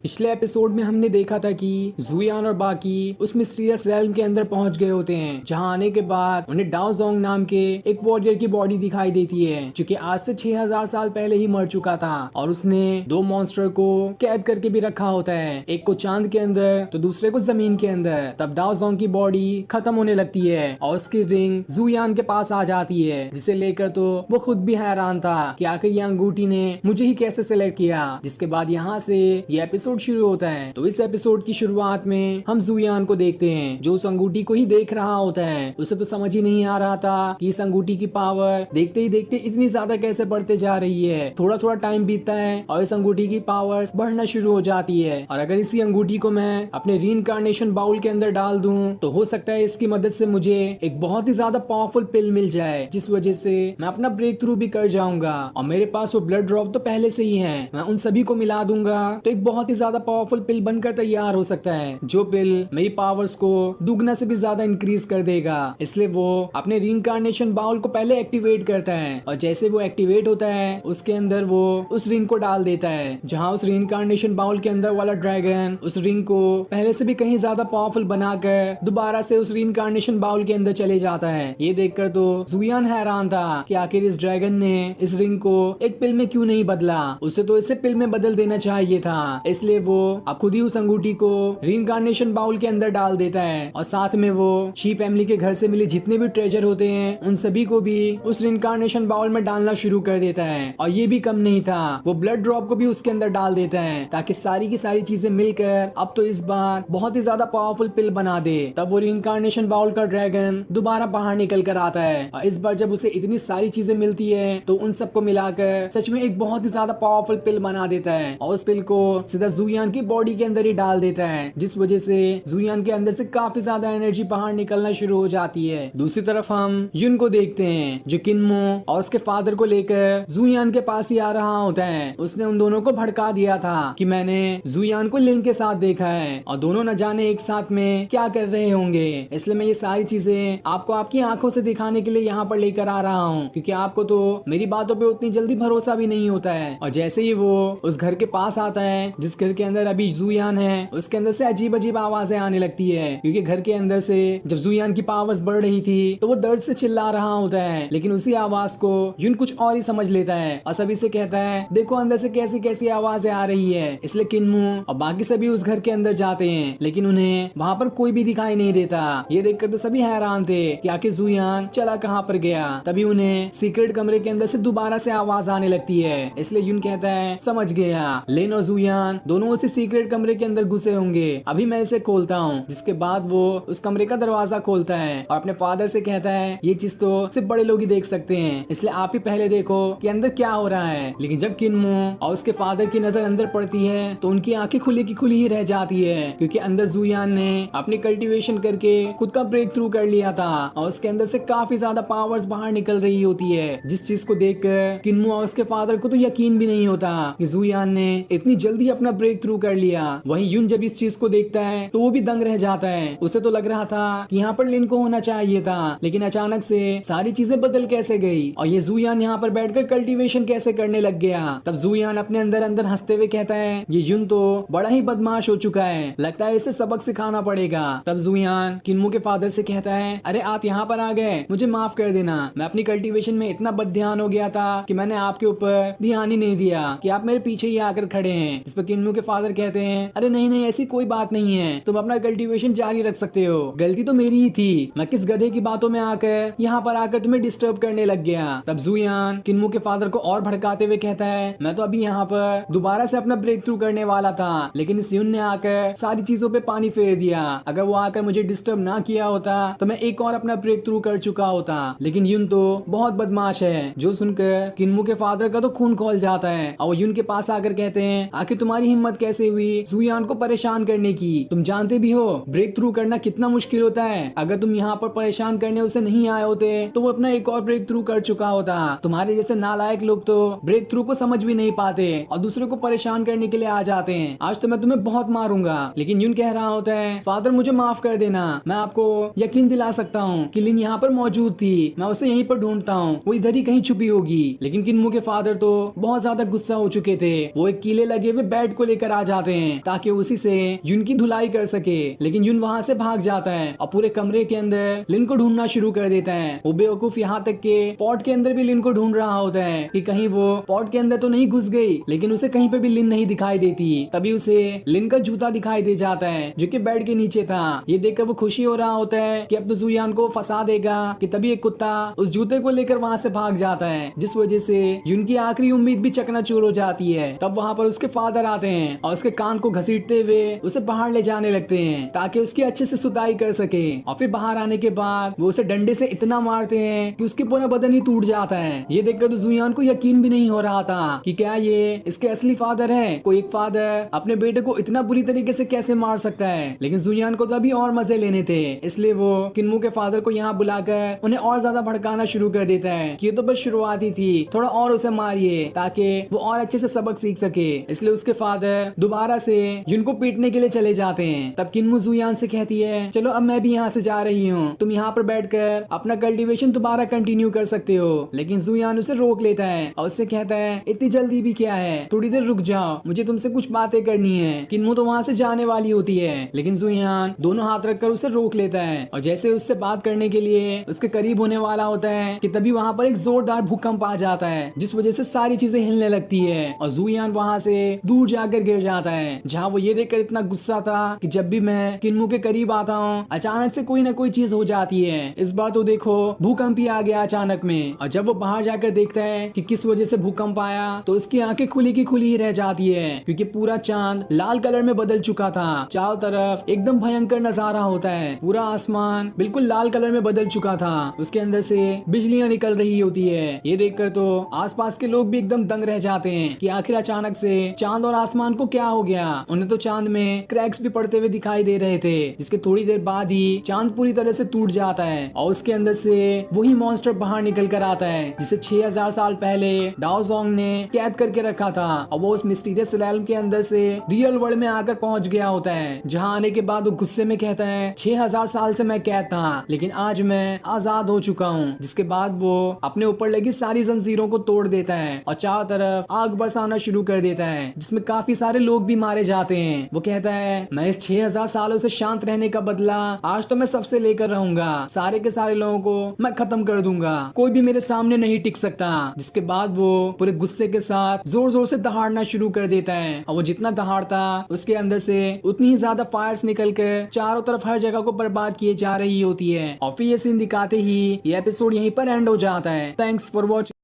पिछले एपिसोड में हमने देखा था कि जुयान और बाकी उस मिस्टीरियस रेल्म के अंदर पहुंच गए होते हैं, जहां आने के बाद उन्हें डाओ जोंग नाम के एक वॉरियर की बॉडी दिखाई देती है, जो कि आज से 6000 साल पहले ही मर चुका था और उसने दो मॉन्स्टर को कैद करके भी रखा होता है, एक को चांद के अंदर तो दूसरे को जमीन के अंदर। तब डाओ जोंग की बॉडी खत्म होने लगती है और उसकी रिंग जुयान के पास आ जाती है, जिसे लेकर तो वो खुद भी हैरान था कि आखिर ये अंगूठी ने मुझे ही कैसे सिलेक्ट किया। जिसके बाद यहाँ से ये एपिसोड शुरू होता है। तो इस एपिसोड की शुरुआत में हम जुयान को देखते हैं, जो उस अंगूठी को ही देख रहा होता है। उसे तो समझ ही नहीं आ रहा था कि इस अंगूठी की पावर देखते ही देखते इतनी ज्यादा कैसे बढ़ते जा रही है। थोड़ा थोड़ा टाइम बीतता है और इस अंगूठी की पावर्स बढ़ना शुरू हो जाती है, और अगर इसी अंगूठी को मैं अपने रीइंकार्नेशन बाउल के अंदर डाल दूं तो हो सकता है इसकी मदद से मुझे एक बहुत ही ज्यादा पावरफुल पिल मिल जाए, जिस वजह से मैं अपना ब्रेक थ्रू भी कर जाऊंगा। और मेरे पास वो ब्लड ड्रॉप तो पहले से ही है, मैं उन सभी को मिला दूंगा तो एक बहुत ही ज्यादा पावरफुल पिल बनकर तैयार हो सकता है, जो पिल मेरी पावर्स को दुगना से भी ज्यादा इंक्रीज कर देगा। इसलिए वो अपने रीइंकार्नेशन बाउल को पहले एक्टिवेट करता है, और जैसे वो एक्टिवेट होता है उसके अंदर वो उस रिंग को डाल देता है, जहां उस रीइंकार्नेशन बाउल के अंदर वाला ड्रैगन उस रिंग को पहले से भी कहीं ज्यादा पावरफुल बनाकर दोबारा से उस रीइंकार्नेशन बाउल के अंदर चले जाता है। ये देखकर तो जुयान हैरान था कि आखिर इस ड्रैगन ने इस रिंग को एक पिल में क्यों नहीं बदला, उसे तो इसे पिल में बदल देना चाहिए था। इसलिए वो अब खुद ही उस अंगूठी को रीइंकार्नेशन बाउल के अंदर डाल देता है, और साथ में वो शी फैमिली के घर से मिले जितने भी ट्रेजर होते हैं उन सभी को भी उस रीइंकार्नेशन बाउल में डालना शुरू कर देता है। और ये भी कम नहीं था, वो ब्लड ड्रॉप को भी उसके अंदर डाल देता है, ताकि सारी की सारी चीजें मिलकर अब तो इस बार बहुत ही ज्यादा पावरफुल पिल बना दे। तब वो रीइंकार्नेशन बाउल का ड्रैगन दोबारा बाहर निकल कर आता है, और इस बार जब उसे इतनी सारी चीजें मिलती है तो उन सबको मिलाकर सच में एक बहुत ही ज्यादा पावरफुल पिल बना देता है, और उस पिल को सीधा जुयान की बॉडी के अंदर ही डाल देता है, जिस वजह से जुयान के अंदर से काफी ज्यादा एनर्जी बाहर निकलना शुरू हो जाती है। दूसरी तरफ हम युन को देखते हैं, जो किन्मो और उसके फादर को लेकर जुयान के पास ही आ रहा होता है। उसने उन दोनों को भड़का दिया था कि मैंने जुयान को लिन के साथ देखा है और दोनों न जाने एक साथ में क्या कर रहे होंगे, इसलिए मैं ये सारी चीजें आपको आपकी आंखों से दिखाने के लिए यहाँ पर लेकर आ रहा हूँ, क्योंकि आपको तो मेरी बातों पे उतनी जल्दी भरोसा भी नहीं होता है। और जैसे ही वो उस घर के पास आता है जिस घर के अंदर अभी जुयान है, उसके अंदर से अजीब अजीब आवाजें आने लगती है, क्योंकि घर के अंदर से जब जुयान की पावर्स बढ़ रही थी तो वो दर्द से चिल्ला रहा होता है, लेकिन उसी आवाज को युन कुछ और ही समझ लेता है और सभी से कहता है देखो अंदर से कैसी कैसी आवाजें आ रही है। इसलिए किन्मू और बाकी सभी उस घर के अंदर जाते हैं, लेकिन उन्हें वहाँ पर कोई भी दिखाई नहीं देता। ये देखकर तो सभी हैरान थे कि आखिर जुयान चला कहाँ पर गया। तभी उन्हें सीक्रेट कमरे के अंदर से दोबारा से आवाज आने लगती है, इसलिए युन कहता है समझ गया, लेन और जुयान दोनों उसी सीक्रेट कमरे के अंदर घुसे होंगे, अभी मैं इसे खोलता हूँ। जिसके बाद वो उस कमरे का दरवाजा खोलता है और अपने फादर से कहता है ये चीज तो सिर्फ बड़े लोग ही देख सकते हैं, इसलिए आप ही पहले देखो कि अंदर क्या हो रहा है। लेकिन जब किन्मो और उसके फादर की नजर अंदर पड़ती है तो उनकी आंखें खुली की खुली ही रह जाती है, क्योंकि अंदर जुयान ने अपनी कल्टीवेशन करके खुद का ब्रेक थ्रू कर लिया था और उसके अंदर से काफी ज्यादा पावर्स बाहर निकल रही होती है, जिस चीज को देखकर किन्मो और उसके फादर को तो यकीन भी नहीं होता कि जुयान ने इतनी जल्दी अपना ब्रेक थ्रू कर लिया। वहीं युन जब इस चीज को देखता है तो वो भी दंग रह जाता है। उसे तो लग रहा था कि यहाँ पर लिन को होना चाहिए था, लेकिन अचानक से सारी चीजें बदल कैसे गई और ये जुयान यहाँ पर बैठकर कल्टीवेशन कैसे करने लग गया। तब जुयान अपने अंदर अंदर हंसते हुए कहता है ये युन तो बड़ा ही बदमाश हो चुका है, लगता है इसे सबक सिखाना पड़ेगा। तब जुयान किन्मो के फादर से कहता है अरे आप यहाँ पर आ गए, मुझे माफ कर देना, मैं अपनी कल्टीवेशन में इतना बदध्यान हो गया था कि मैंने आपके ऊपर ध्यान ही नहीं दिया कि आप मेरे पीछे ही आकर खड़े हैं। इस पर किन्मो के फादर कहते हैं अरे नहीं नहीं ऐसी कोई बात नहीं है, तुम अपना कल्टीवेशन जारी रख सकते हो, गलती तो मेरी ही थी, मैं किस गधे की बातों में आकर यहाँ पर आकर तुम्हें डिस्टर्ब करने लग गया। तब जुयान किन्मो के फादर को और भड़काते हुए कहता है मैं तो अभी यहाँ पर दोबारा से अपना ब्रेक थ्रू करने वाला था, लेकिन इस युन ने आकर सारी चीजों पे पानी फेर दिया, अगर वो आकर मुझे डिस्टर्ब ना किया होता तो मैं एक और अपना ब्रेक थ्रू कर चुका होता। लेकिन युन तो बहुत बदमाश है, जो सुनकर किन्मो के फादर का तो खून खौल जाता है और वो युन के पास आकर कहते हैं आखिर तुम्हारी हिम्मत कैसे हुई जुयान को परेशान करने की, तुम जानते भी हो ब्रेक थ्रू करना कितना मुश्किल होता है, अगर तुम यहाँ पर परेशान करने उसे नहीं आए होते तो वो अपना एक और ब्रेक थ्रू कर चुका होता। तुम्हारे जैसे नालायक लोग तो ब्रेक थ्रू को समझ भी नहीं पाते और दूसरे को परेशान करने के लिए आ जाते हैं, आज तो मैं तुम्हें बहुत मारूंगा। लेकिन युन कह रहा होता है फादर मुझे माफ कर देना, मैं आपको यकीन दिला सकता हूँ कि लिन यहाँ पर मौजूद थी, मैं उसे यहीं पर ढूंढता हूँ, वो इधर ही कहीं छुपी होगी। लेकिन किन्मो के फादर तो बहुत ज्यादा गुस्सा हो चुके थे, वो एक कीले लगे हुए बेड को लेकर आ जाते हैं ताकि उसी से युन की धुलाई कर सके, लेकिन युन वहाँ से भाग जाता है और पूरे कमरे के अंदर लिन को ढूंढना शुरू कर देता है। वो बेवकूफ यहाँ तक के पॉट के अंदर भी लिन को ढूंढ रहा होता है कि कहीं वो पॉट के अंदर तो नहीं घुस गई, लेकिन उसे कहीं पे भी लिन नहीं दिखाई देती। तभी उसे लिन का जूता दिखाई दे जाता है जो कि बेड के नीचे था। ये देखकर वो खुशी हो रहा होता है कि अब तो जुयान को फंसा देगा कि तभी एक कुत्ता उस जूते को लेकर वहाँ से भाग जाता है, जिस वजह से युन की आखिरी उम्मीद भी चकनाचूर हो जाती है। तब वहाँ पर उसके फादर आते हैं और उसके कान को घसीटते हुए उसे बाहर ले जाने लगते हैं ताकि उसकी अच्छे से सुताई कर सके। और फिर बाहर आने के बाद वो उसे डंडे से इतना मारते हैं कि उसके पूरा बदन ही टूट जाता है। ये देखकर तो जुयान को यकीन भी नहीं हो रहा था कि क्या ये इसके असली फादर है। कोई एक फादर अपने बेटे को इतना बुरी तरीके से कैसे मार सकता है, लेकिन जुयान को तो अभी और मजे लेने थे, इसलिए वो किन्मू के फादर को यहाँ बुलाकर उन्हें और ज्यादा भड़काना शुरू कर देता है कि ये तो बस शुरुआती थी, थोड़ा और उसे मारिए ताकि वो और अच्छे से सबक सीख सके। इसलिए उसके फादर दोबारा से युन को पीटने के लिए चले जाते हैं। तब किन्मू जुयान से कहती है चलो अब मैं भी यहाँ से जा रही हूँ, तुम यहाँ पर बैठकर अपना कल्टीवेशन दोबारा कंटिन्यू कर सकते हो। लेकिन जुयान उसे रोक लेता है और उससे कहता है इतनी जल्दी भी क्या है, थोड़ी देर रुक जाओ, मुझे तुमसे कुछ बातें करनी है। किन्मू तो वहाँ से जाने वाली होती है, लेकिन जुयान दोनों हाथ रखकर उसे रोक लेता है और जैसे उससे बात करने के लिए उसके करीब होने वाला होता है कि तभी वहाँ पर एक जोरदार भूकंप आ जाता है, जिस वजह से सारी चीजें हिलने लगती है और जुयान वहाँ से दूर जाकर गिर जाता है। जहाँ वो ये देखकर इतना गुस्सा था कि जब भी मैं किन्मू के करीब आता हूँ अचानक से कोई ना कोई चीज हो जाती है। इस बार तो देखो भूकंप ही आ गया अचानक में, और जब वो बाहर जाकर देखता है कि किस वजह से भूकंप आया तो उसकी आंखें खुली की खुली ही रह जाती है, क्योंकि पूरा चांद लाल कलर में बदल चुका था। चारों तरफ एकदम भयंकर नजारा होता है, पूरा आसमान बिल्कुल लाल कलर में बदल चुका था, उसके अंदर से बिजलियां निकल रही होती है। ये देखकर तो आसपास के लोग भी एकदम दंग रह जाते हैं कि आखिर अचानक से चांद और आसमान को क्या हो गया। उन्हें तो चांद में क्रैक्स भी पड़ते हुए दिखाई दे रहे थे, जिसके थोड़ी देर बाद ही चांद पूरी तरह से टूट जाता है और उसके अंदर से वही मॉन्स्टर बाहर निकल कर आता है जिसे 6000 साल पहले डाओजोंग ने कैद करके रखा था। और वो उस मिस्टीरियस रेल्म के अंदर से रियल वर्ल्ड में आकर पहुंच गया होता है, जहां आने के बाद वो गुस्से में कहता है 6000 साल से मैं कैद था, लेकिन आज मैं आजाद हो चुका हूँ। जिसके बाद वो अपने ऊपर लगी सारी जंजीरों को तोड़ देता है और चारों तरफ आग बरसाना शुरू कर देता है, जिसमें काफी सारे लोग भी मारे जाते हैं। वो कहता है मैं इस 6000 सालों से शांत रहने का बदला आज तो मैं सबसे लेकर रहूंगा, सारे के सारे लोगों को मैं खत्म कर दूंगा, कोई भी मेरे सामने नहीं टिक सकता। जिसके बाद वो पूरे गुस्से के साथ जोर जोर से दहाड़ना शुरू कर देता है और वो जितना दहाड़ता उसके अंदर से उतनी ही ज्यादा फायर्स निकल कर चारों तरफ हर जगह को बर्बाद किए जा रही होती है। और फिर ये सीन दिखाते ही ये एपिसोड यहीं पर एंड हो जाता है। Thanks for watching.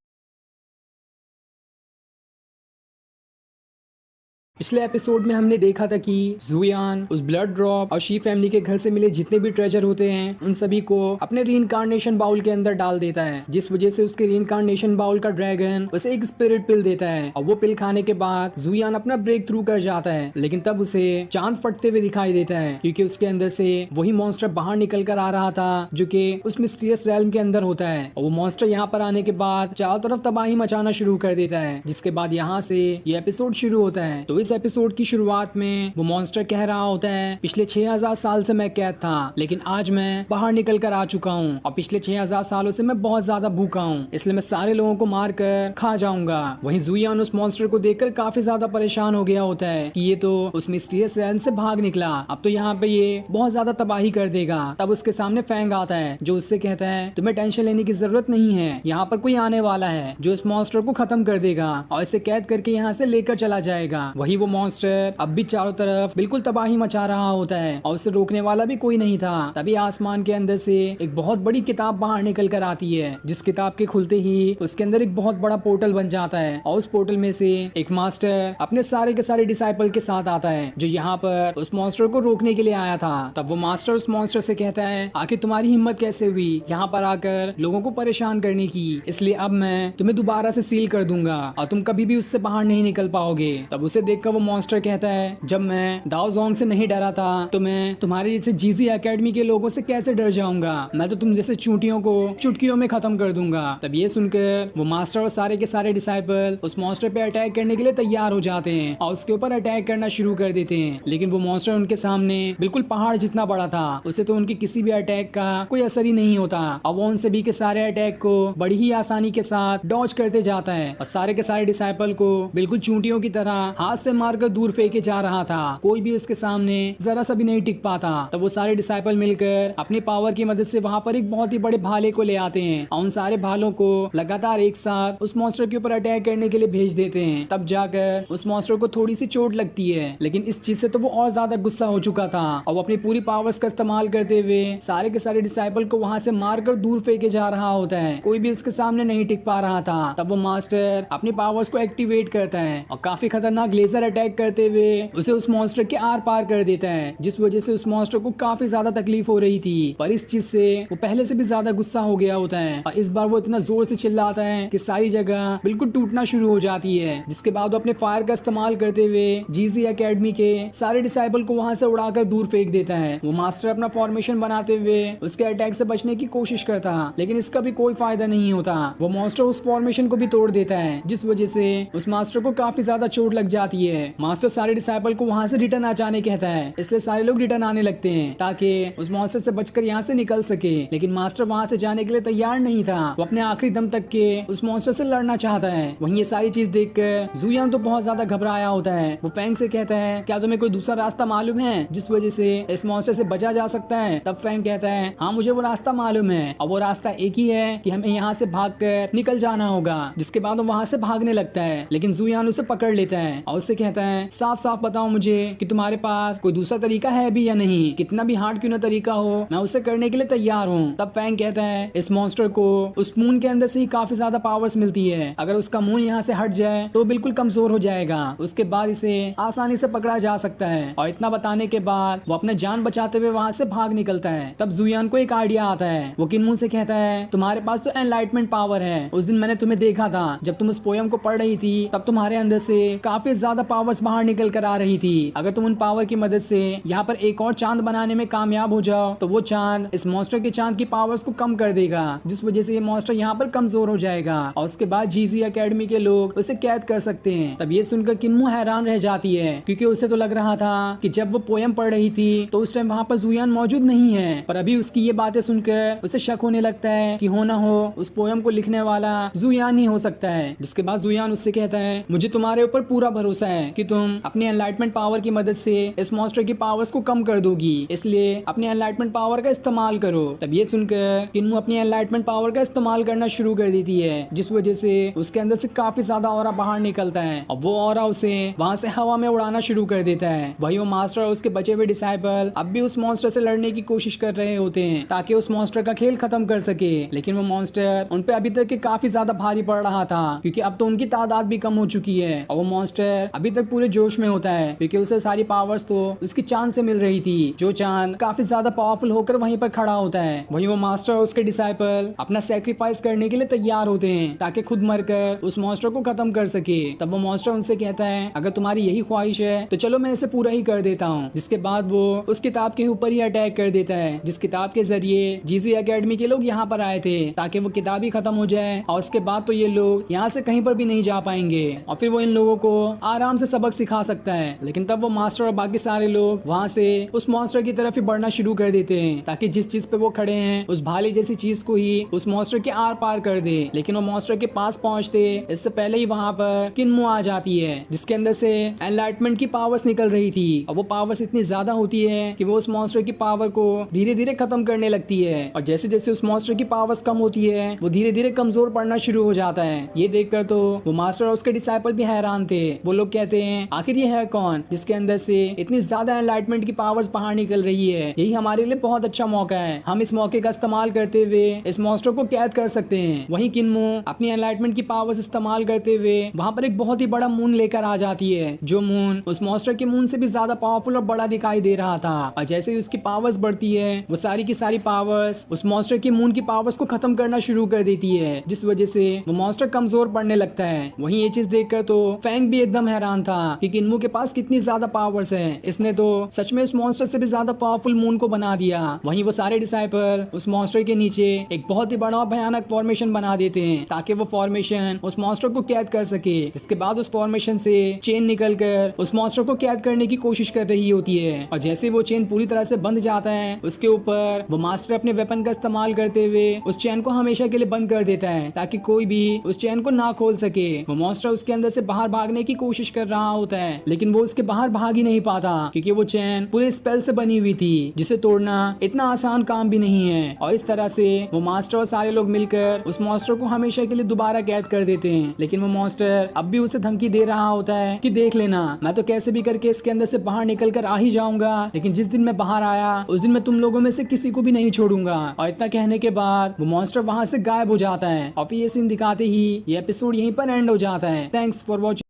पिछले एपिसोड में हमने देखा था कि जुयान उस ब्लड ड्रॉप और शी फैमिली के घर से मिले जितने भी ट्रेजर होते हैं उन सभी को अपने रीइंकार्नेशन बाउल के अंदर डाल देता है, जिस वजह से उसके रीइंकार्नेशन बाउल का ड्रैगन उसे एक स्पिरिट पिल देता है और वो पिल खाने के बाद जुयान अपना ब्रेक थ्रू कर जाता है। लेकिन तब उसे चांद फटते हुए दिखाई देता है, क्योंकि उसके अंदर से वही मॉन्स्टर बाहर निकल कर आ रहा था जो कि उस मिस्टीरियस रेल्म के अंदर होता है। और वो मॉन्स्टर यहाँ पर आने के बाद चारों तरफ तबाही मचाना शुरू कर देता है, जिसके बाद यहाँ से ये एपिसोड शुरू होता है। तो इस एपिसोड की शुरुआत में वो मॉन्स्टर कह रहा होता है पिछले 6000 साल से मैं कैद था, लेकिन आज मैं बाहर निकल कर आ चुका हूँ और पिछले 6000 सालों से मैं बहुत ज्यादा भूखा हूँ, इसलिए मैं सारे लोगों को मार कर खा जाऊंगा। वहीं जुयान उस मॉन्स्टर को देखकर काफी ज्यादा परेशान हो गया होता है कि ये तो उस मिस्टीरियस रेल्म से भाग निकला, अब तो यहाँ पे ये बहुत ज्यादा तबाही कर देगा। तब उसके सामने फैंग आता है जो उससे कहता है तुम्हें टेंशन लेने की जरूरत नहीं है, यहाँ पर कोई आने वाला है जो इस मॉन्स्टर को खत्म कर देगा और इसे कैद करके यहाँ से लेकर चला जाएगा। वही वो मॉन्स्टर अब भी चारों तरफ बिल्कुल तबाही मचा रहा होता है और उसे रोकने वाला भी कोई नहीं था। तभी आसमान के अंदर से एक बहुत बड़ी किताब बाहर निकल कर आती है, जिस किताब के खुलते ही उसके अंदर एक बहुत बड़ा पोर्टल बन जाता है और उस पोर्टल में से एक मास्टर अपने सारे के सारे डिसाइपल के साथ आता है जो यहाँ पर उस मॉन्स्टर को रोकने के लिए आया था। तब वो मास्टर उस मॉन्स्टर से कहता है आखिर तुम्हारी हिम्मत कैसे हुई यहाँ पर आकर लोगों को परेशान करने की, इसलिए अब मैं तुम्हें दोबारा से सील कर दूंगा और तुम कभी भी उससे बाहर नहीं निकल पाओगे। तब उसे देखकर वो मॉन्स्टर कहता है जब मैं दाओजोंग से नहीं डरा था तो मैं तुम्हारे जैसे जीजी एकेडमी के लोगों से कैसे डर जाऊंगा, मैं तो तुम जैसे चूंटियों को चुटकियों में खत्म कर दूंगा। तब ये सुनकर वो मास्टर और सारे के सारे डिसाइपल उस मॉन्स्टर पे अटैक करने के लिए तैयार हो जाते हैं और उसके ऊपर अटैक करना शुरू कर देते हैं। लेकिन वो मॉन्स्टर उनके सामने बिल्कुल पहाड़ जितना बड़ा था, उसे तो उनके किसी भी अटैक का कोई असर ही नहीं होता और वो उन सभी के सारे अटैक को बड़ी ही आसानी के साथ डॉज करते जाता है और सारे के सारे डिसाइपल को बिल्कुल चूंटियों की तरह हाथ से मारकर दूर फेंके जा रहा था। कोई भी उसके सामने जरा सा भी नहीं टिक पाता। तब वो सारे डिसाइपल मिलकर अपनी पावर की मदद से वहां पर एक बहुत ही बड़े भाले को ले आते हैं और उन सारे भालों को लगातार एक साथ उस मॉन्स्टर के ऊपर अटैक करने के लिए भेज देते हैं। तब जाकर उस मॉन्स्टर को थोड़ी सी चोट लगती है, लेकिन इस चीज से तो वो और ज्यादा गुस्सा हो चुका था और वो अपनी पूरी पावर्स का इस्तेमाल करते हुए सारे के सारे डिसाइपल को वहां से मारकर दूर फेंके जा रहा होता है। कोई भी उसके सामने नहीं टिक पा रहा था। तब वो मास्टर अपनी पावर्स को एक्टिवेट करता है और काफी खतरनाक लेजर अटैक करते हुए उसे उस मॉन्स्टर के आर पार कर देता है, जिस वजह से उस मॉन्स्टर को काफी ज्यादा तकलीफ हो रही थी। पर इस चीज से वो पहले से भी ज्यादा गुस्सा हो गया होता है और इस बार वो इतना जोर से चिल्लाता है कि सारी जगह बिल्कुल टूटना शुरू हो जाती है। जिसके बाद वो अपने फायर का इस्तेमाल करते हुए जीजी एकेडमी के सारे डिसाइपल को वहां से उड़ाकर दूर फेंक देता है। वो मास्टर अपना फॉर्मेशन बनाते हुए उसके अटैक से बचने की कोशिश करता, लेकिन इसका भी कोई फायदा नहीं होता। वो मॉन्स्टर उस फॉर्मेशन को भी तोड़ देता है, जिस वजह से उस मास्टर को काफी ज्यादा चोट लग जाती है। मास्टर सारे डिसाइपल को वहां से रिटर्न आ जाने कहता है, इसलिए सारे लोग रिटर्न आने लगते हैं ताकि उस मॉन्स्टर से बचकर यहाँ से निकल सके। लेकिन मास्टर वहां से जाने के लिए तैयार नहीं था। वो अपने आखिरी दम तक के उस मॉन्स्टर से लड़ना चाहता है। वहीं ये सारी चीज देखकर जुयान तो बहुत ज्यादा घबराया होता है। वो फैंग से कहता है, क्या तुम्हें कोई दूसरा रास्ता मालूम है जिस वजह से इस मॉन्स्टर से बचा जा सकता है? तब फैंग कहता है, हाँ मुझे वो रास्ता मालूम है और वो रास्ता एक ही है कि हमें यहाँ से भागकर निकल जाना होगा। जिसके बाद वो वहाँ से भागने लगता है, लेकिन जुयान उसे पकड़ लेता है और उससे कहता है, साफ साफ बताओ मुझे कि तुम्हारे पास कोई दूसरा तरीका है भी या नहीं। कितना भी हार्ड क्यों ना तरीका हो, मैं उसे करने के लिए तैयार हूँ। तब फैंग कहता है, इस मॉन्स्टर को उस मून के अंदर से ही काफी ज्यादा पावर्स मिलती है। अगर उसका मून यहाँ से हट जाए तो बिल्कुल कमजोर हो जाएगा। उसके बाद इसे आसानी से पकड़ा जा सकता है। और इतना बताने के बाद वो अपने जान बचाते हुए वहाँ से भाग निकलता है। तब जुयान को एक आइडिया आता है। वो किन्मू से कहता है, तुम्हारे पास तो एनलाइटमेंट पावर है। उस दिन मैंने तुम्हें देखा था जब तुम उस पोयम को पढ़ रही थी, तब तुम्हारे अंदर से काफी ज्यादा पावर्स बाहर निकल कर आ रही थी। अगर तुम उन पावर की मदद से यहाँ पर एक और चांद बनाने में कामयाब हो जाओ तो वो चांद इस मॉन्स्टर के चांद की पावर्स को कम कर देगा, जिस वजह से ये मॉन्स्टर यहाँ पर कमजोर हो जाएगा और उसके बाद जीजी एकेडमी के लोग उसे कैद कर सकते हैं। तब ये सुनकर किन्मू हैरान रह जाती है, क्योंकि उसे तो लग रहा था कि जब वो पोयम पढ़ रही थी तो उस टाइम वहाँ पर जुयान मौजूद नहीं है। पर अभी उसकी ये बातें सुनकर उसे शक होने लगता है कि हो ना हो उस पोयम को लिखने वाला जुयान ही हो सकता है। जिसके बाद जुयान उससे कहता है, मुझे तुम्हारे ऊपर पूरा भरोसा है कि तुम अपनी एनलाइटमेंट पावर की मदद से इस मॉन्स्टर की पावर्स को कम कर दोगी, इसलिए अपनी एनलाइटमेंट पावर का इस्तेमाल करो। तब ये सुनकर किन्मू अपनी एनलाइटमेंट पावर का इस्तेमाल करना शुरू कर देती है, जिस वजह से उसके अंदर से काफी ज्यादा ऑरा बाहर निकलता है और वो ऑरा उसे वहाँ से हवा में उड़ाना शुरू कर देता है। वही वो मास्टर और उसके बचे हुए डिसाइपल अब भी उस मॉन्स्टर से लड़ने की कोशिश कर रहे होते हैं ताकि उस मॉन्स्टर का खेल खत्म कर सके। लेकिन वो मॉन्स्टर उन पे अभी तक के काफी ज्यादा भारी पड़ रहा था, क्योंकि अब तो उनकी तादाद भी कम हो चुकी है और वो मॉन्स्टर अभी तक पूरे जोश में होता है, क्योंकि उसे सारी पावर्स तो उसकी चांद से मिल रही थी, जो चांद काफी ज्यादा पावरफुल होकर वहीं पर खड़ा होता है। वहीं वो मास्टर और उसके डिसाइपल अपना सेक्रीफाइस करने के लिए तैयार होते हैं ताकि खुद मरकर उस मॉन्स्टर को खत्म कर सके। तब वो मॉन्स्टर उनसे कहता है, अगर तुम्हारी यही ख्वाहिश है तो चलो मैं इसे पूरा ही कर देता हूँ। जिसके बाद वो उस किताब के ऊपर ही अटैक कर देता है, जिस किताब के जरिए जीजी एकेडमी के लोग यहाँ पर आए थे ताकि वो किताब ही खत्म हो जाए और उसके बाद तो ये लोग यहाँ से कहीं पर भी नहीं जा पाएंगे और फिर वो इन लोगों को आराम से सबक सिखा सकता है। लेकिन तब वो मास्टर और बाकी सारे लोग वहाँ से उस मॉन्स्टर की तरफ ही बढ़ना शुरू कर देते हैं ताकि जिस चीज पे वो खड़े हैं उस भाले जैसी चीज को ही उस मॉन्स्टर के आर पार कर दे। लेकिन वो मॉन्स्टर के पास पहुंचते इससे पहले ही वहाँ पर किन्मू आ जाती है, जिसके अंदर से एनलाइटमेंट की पावर्स निकल रही थी और वो पावर्स इतनी ज्यादा होती है कि वो उस मॉन्स्टर की पावर को धीरे धीरे खत्म करने लगती है और जैसे जैसे उस मॉन्स्टर की पावर्स कम होती है वो धीरे धीरे कमजोर पड़ना शुरू हो जाता है। ये देखकर तो वो मास्टर और उसके डिसाइपल भी हैरान थे। वो लोग कहते हैं, आखिर ये है कौन जिसके अंदर से इतनी ज्यादा एनलाइटमेंट की पावर्स बाहर निकल रही है? यही हमारे लिए बहुत अच्छा मौका है, हम इस मौके का इस्तेमाल करते हुए इस मॉन्स्टर को कैद कर सकते हैं। वहीं किन्मू अपनी एनलाइटमेंट की पावर्स इस्तेमाल करते हुए वहाँ पर एक बहुत ही बड़ा मून लेकर आ जाती है, जो मून उस मॉन्स्टर के मून से भी ज्यादा पावरफुल और बड़ा दिखाई दे रहा था। और जैसे ही उसकी पावर्स बढ़ती है वो सारी की सारी पावर्स उस मॉन्स्टर की मून की पावर्स को खत्म करना शुरू कर देती है, जिस वजह से वो मॉन्स्टर कमजोर पड़ने लगता है। वहीं ये चीज देखकर तो फैंग भी एकदम हैरान था कि किन्मू के पास कितनी ज्यादा पावर्स है। इसने तो सच में उस मॉन्स्टर से भी ज्यादा पावरफुल मून को बना दिया। वहीं वो सारे डिसाइपल उस मॉन्स्टर के नीचे एक बहुत ही बड़ा और भयानक फॉर्मेशन बना देते हैं ताकि वो फॉर्मेशन उस मॉन्स्टर को कैद कर सके। जिसके बाद उस फॉर्मेशन से चेन निकलकर उस मॉन्स्टर को कैद करने की कोशिश कर रही होती है और जैसे वो चेन पूरी तरह से बंध जाता है उसके ऊपर वो मास्टर अपने वेपन का इस्तेमाल करते हुए उस चेन को हमेशा के लिए बंद कर देता है ताकि कोई भी उस चेन को ना खोल सके। वो मॉन्स्टर उसके अंदर से बाहर भागने की कोशिश कर कर रहा होता है, लेकिन वो उसके बाहर भाग ही नहीं पाता क्योंकि वो चेन पूरे स्पेल से बनी हुई थी जिसे तोड़ना इतना आसान काम भी नहीं है। और इस तरह से वो मास्टर और सारे लोग मिलकर उस मॉन्स्टर को हमेशा के लिए दोबारा कैद कर देते हैं। लेकिन वो मॉन्स्टर अब भी उसे धमकी दे रहा होता है कि देख लेना, मैं तो कैसे भी करके इसके अंदर से बाहर निकल कर आ ही जाऊंगा, लेकिन जिस दिन मैं बाहर आया उस दिन मैं तुम लोगों में से किसी को भी नहीं छोड़ूंगा। और इतना कहने के बाद वो मॉन्स्टर वहां से गायब हो जाता है और फिर ये सीन दिखाते ही ये एपिसोड यहीं पर एंड हो जाता है। Thanks for watching.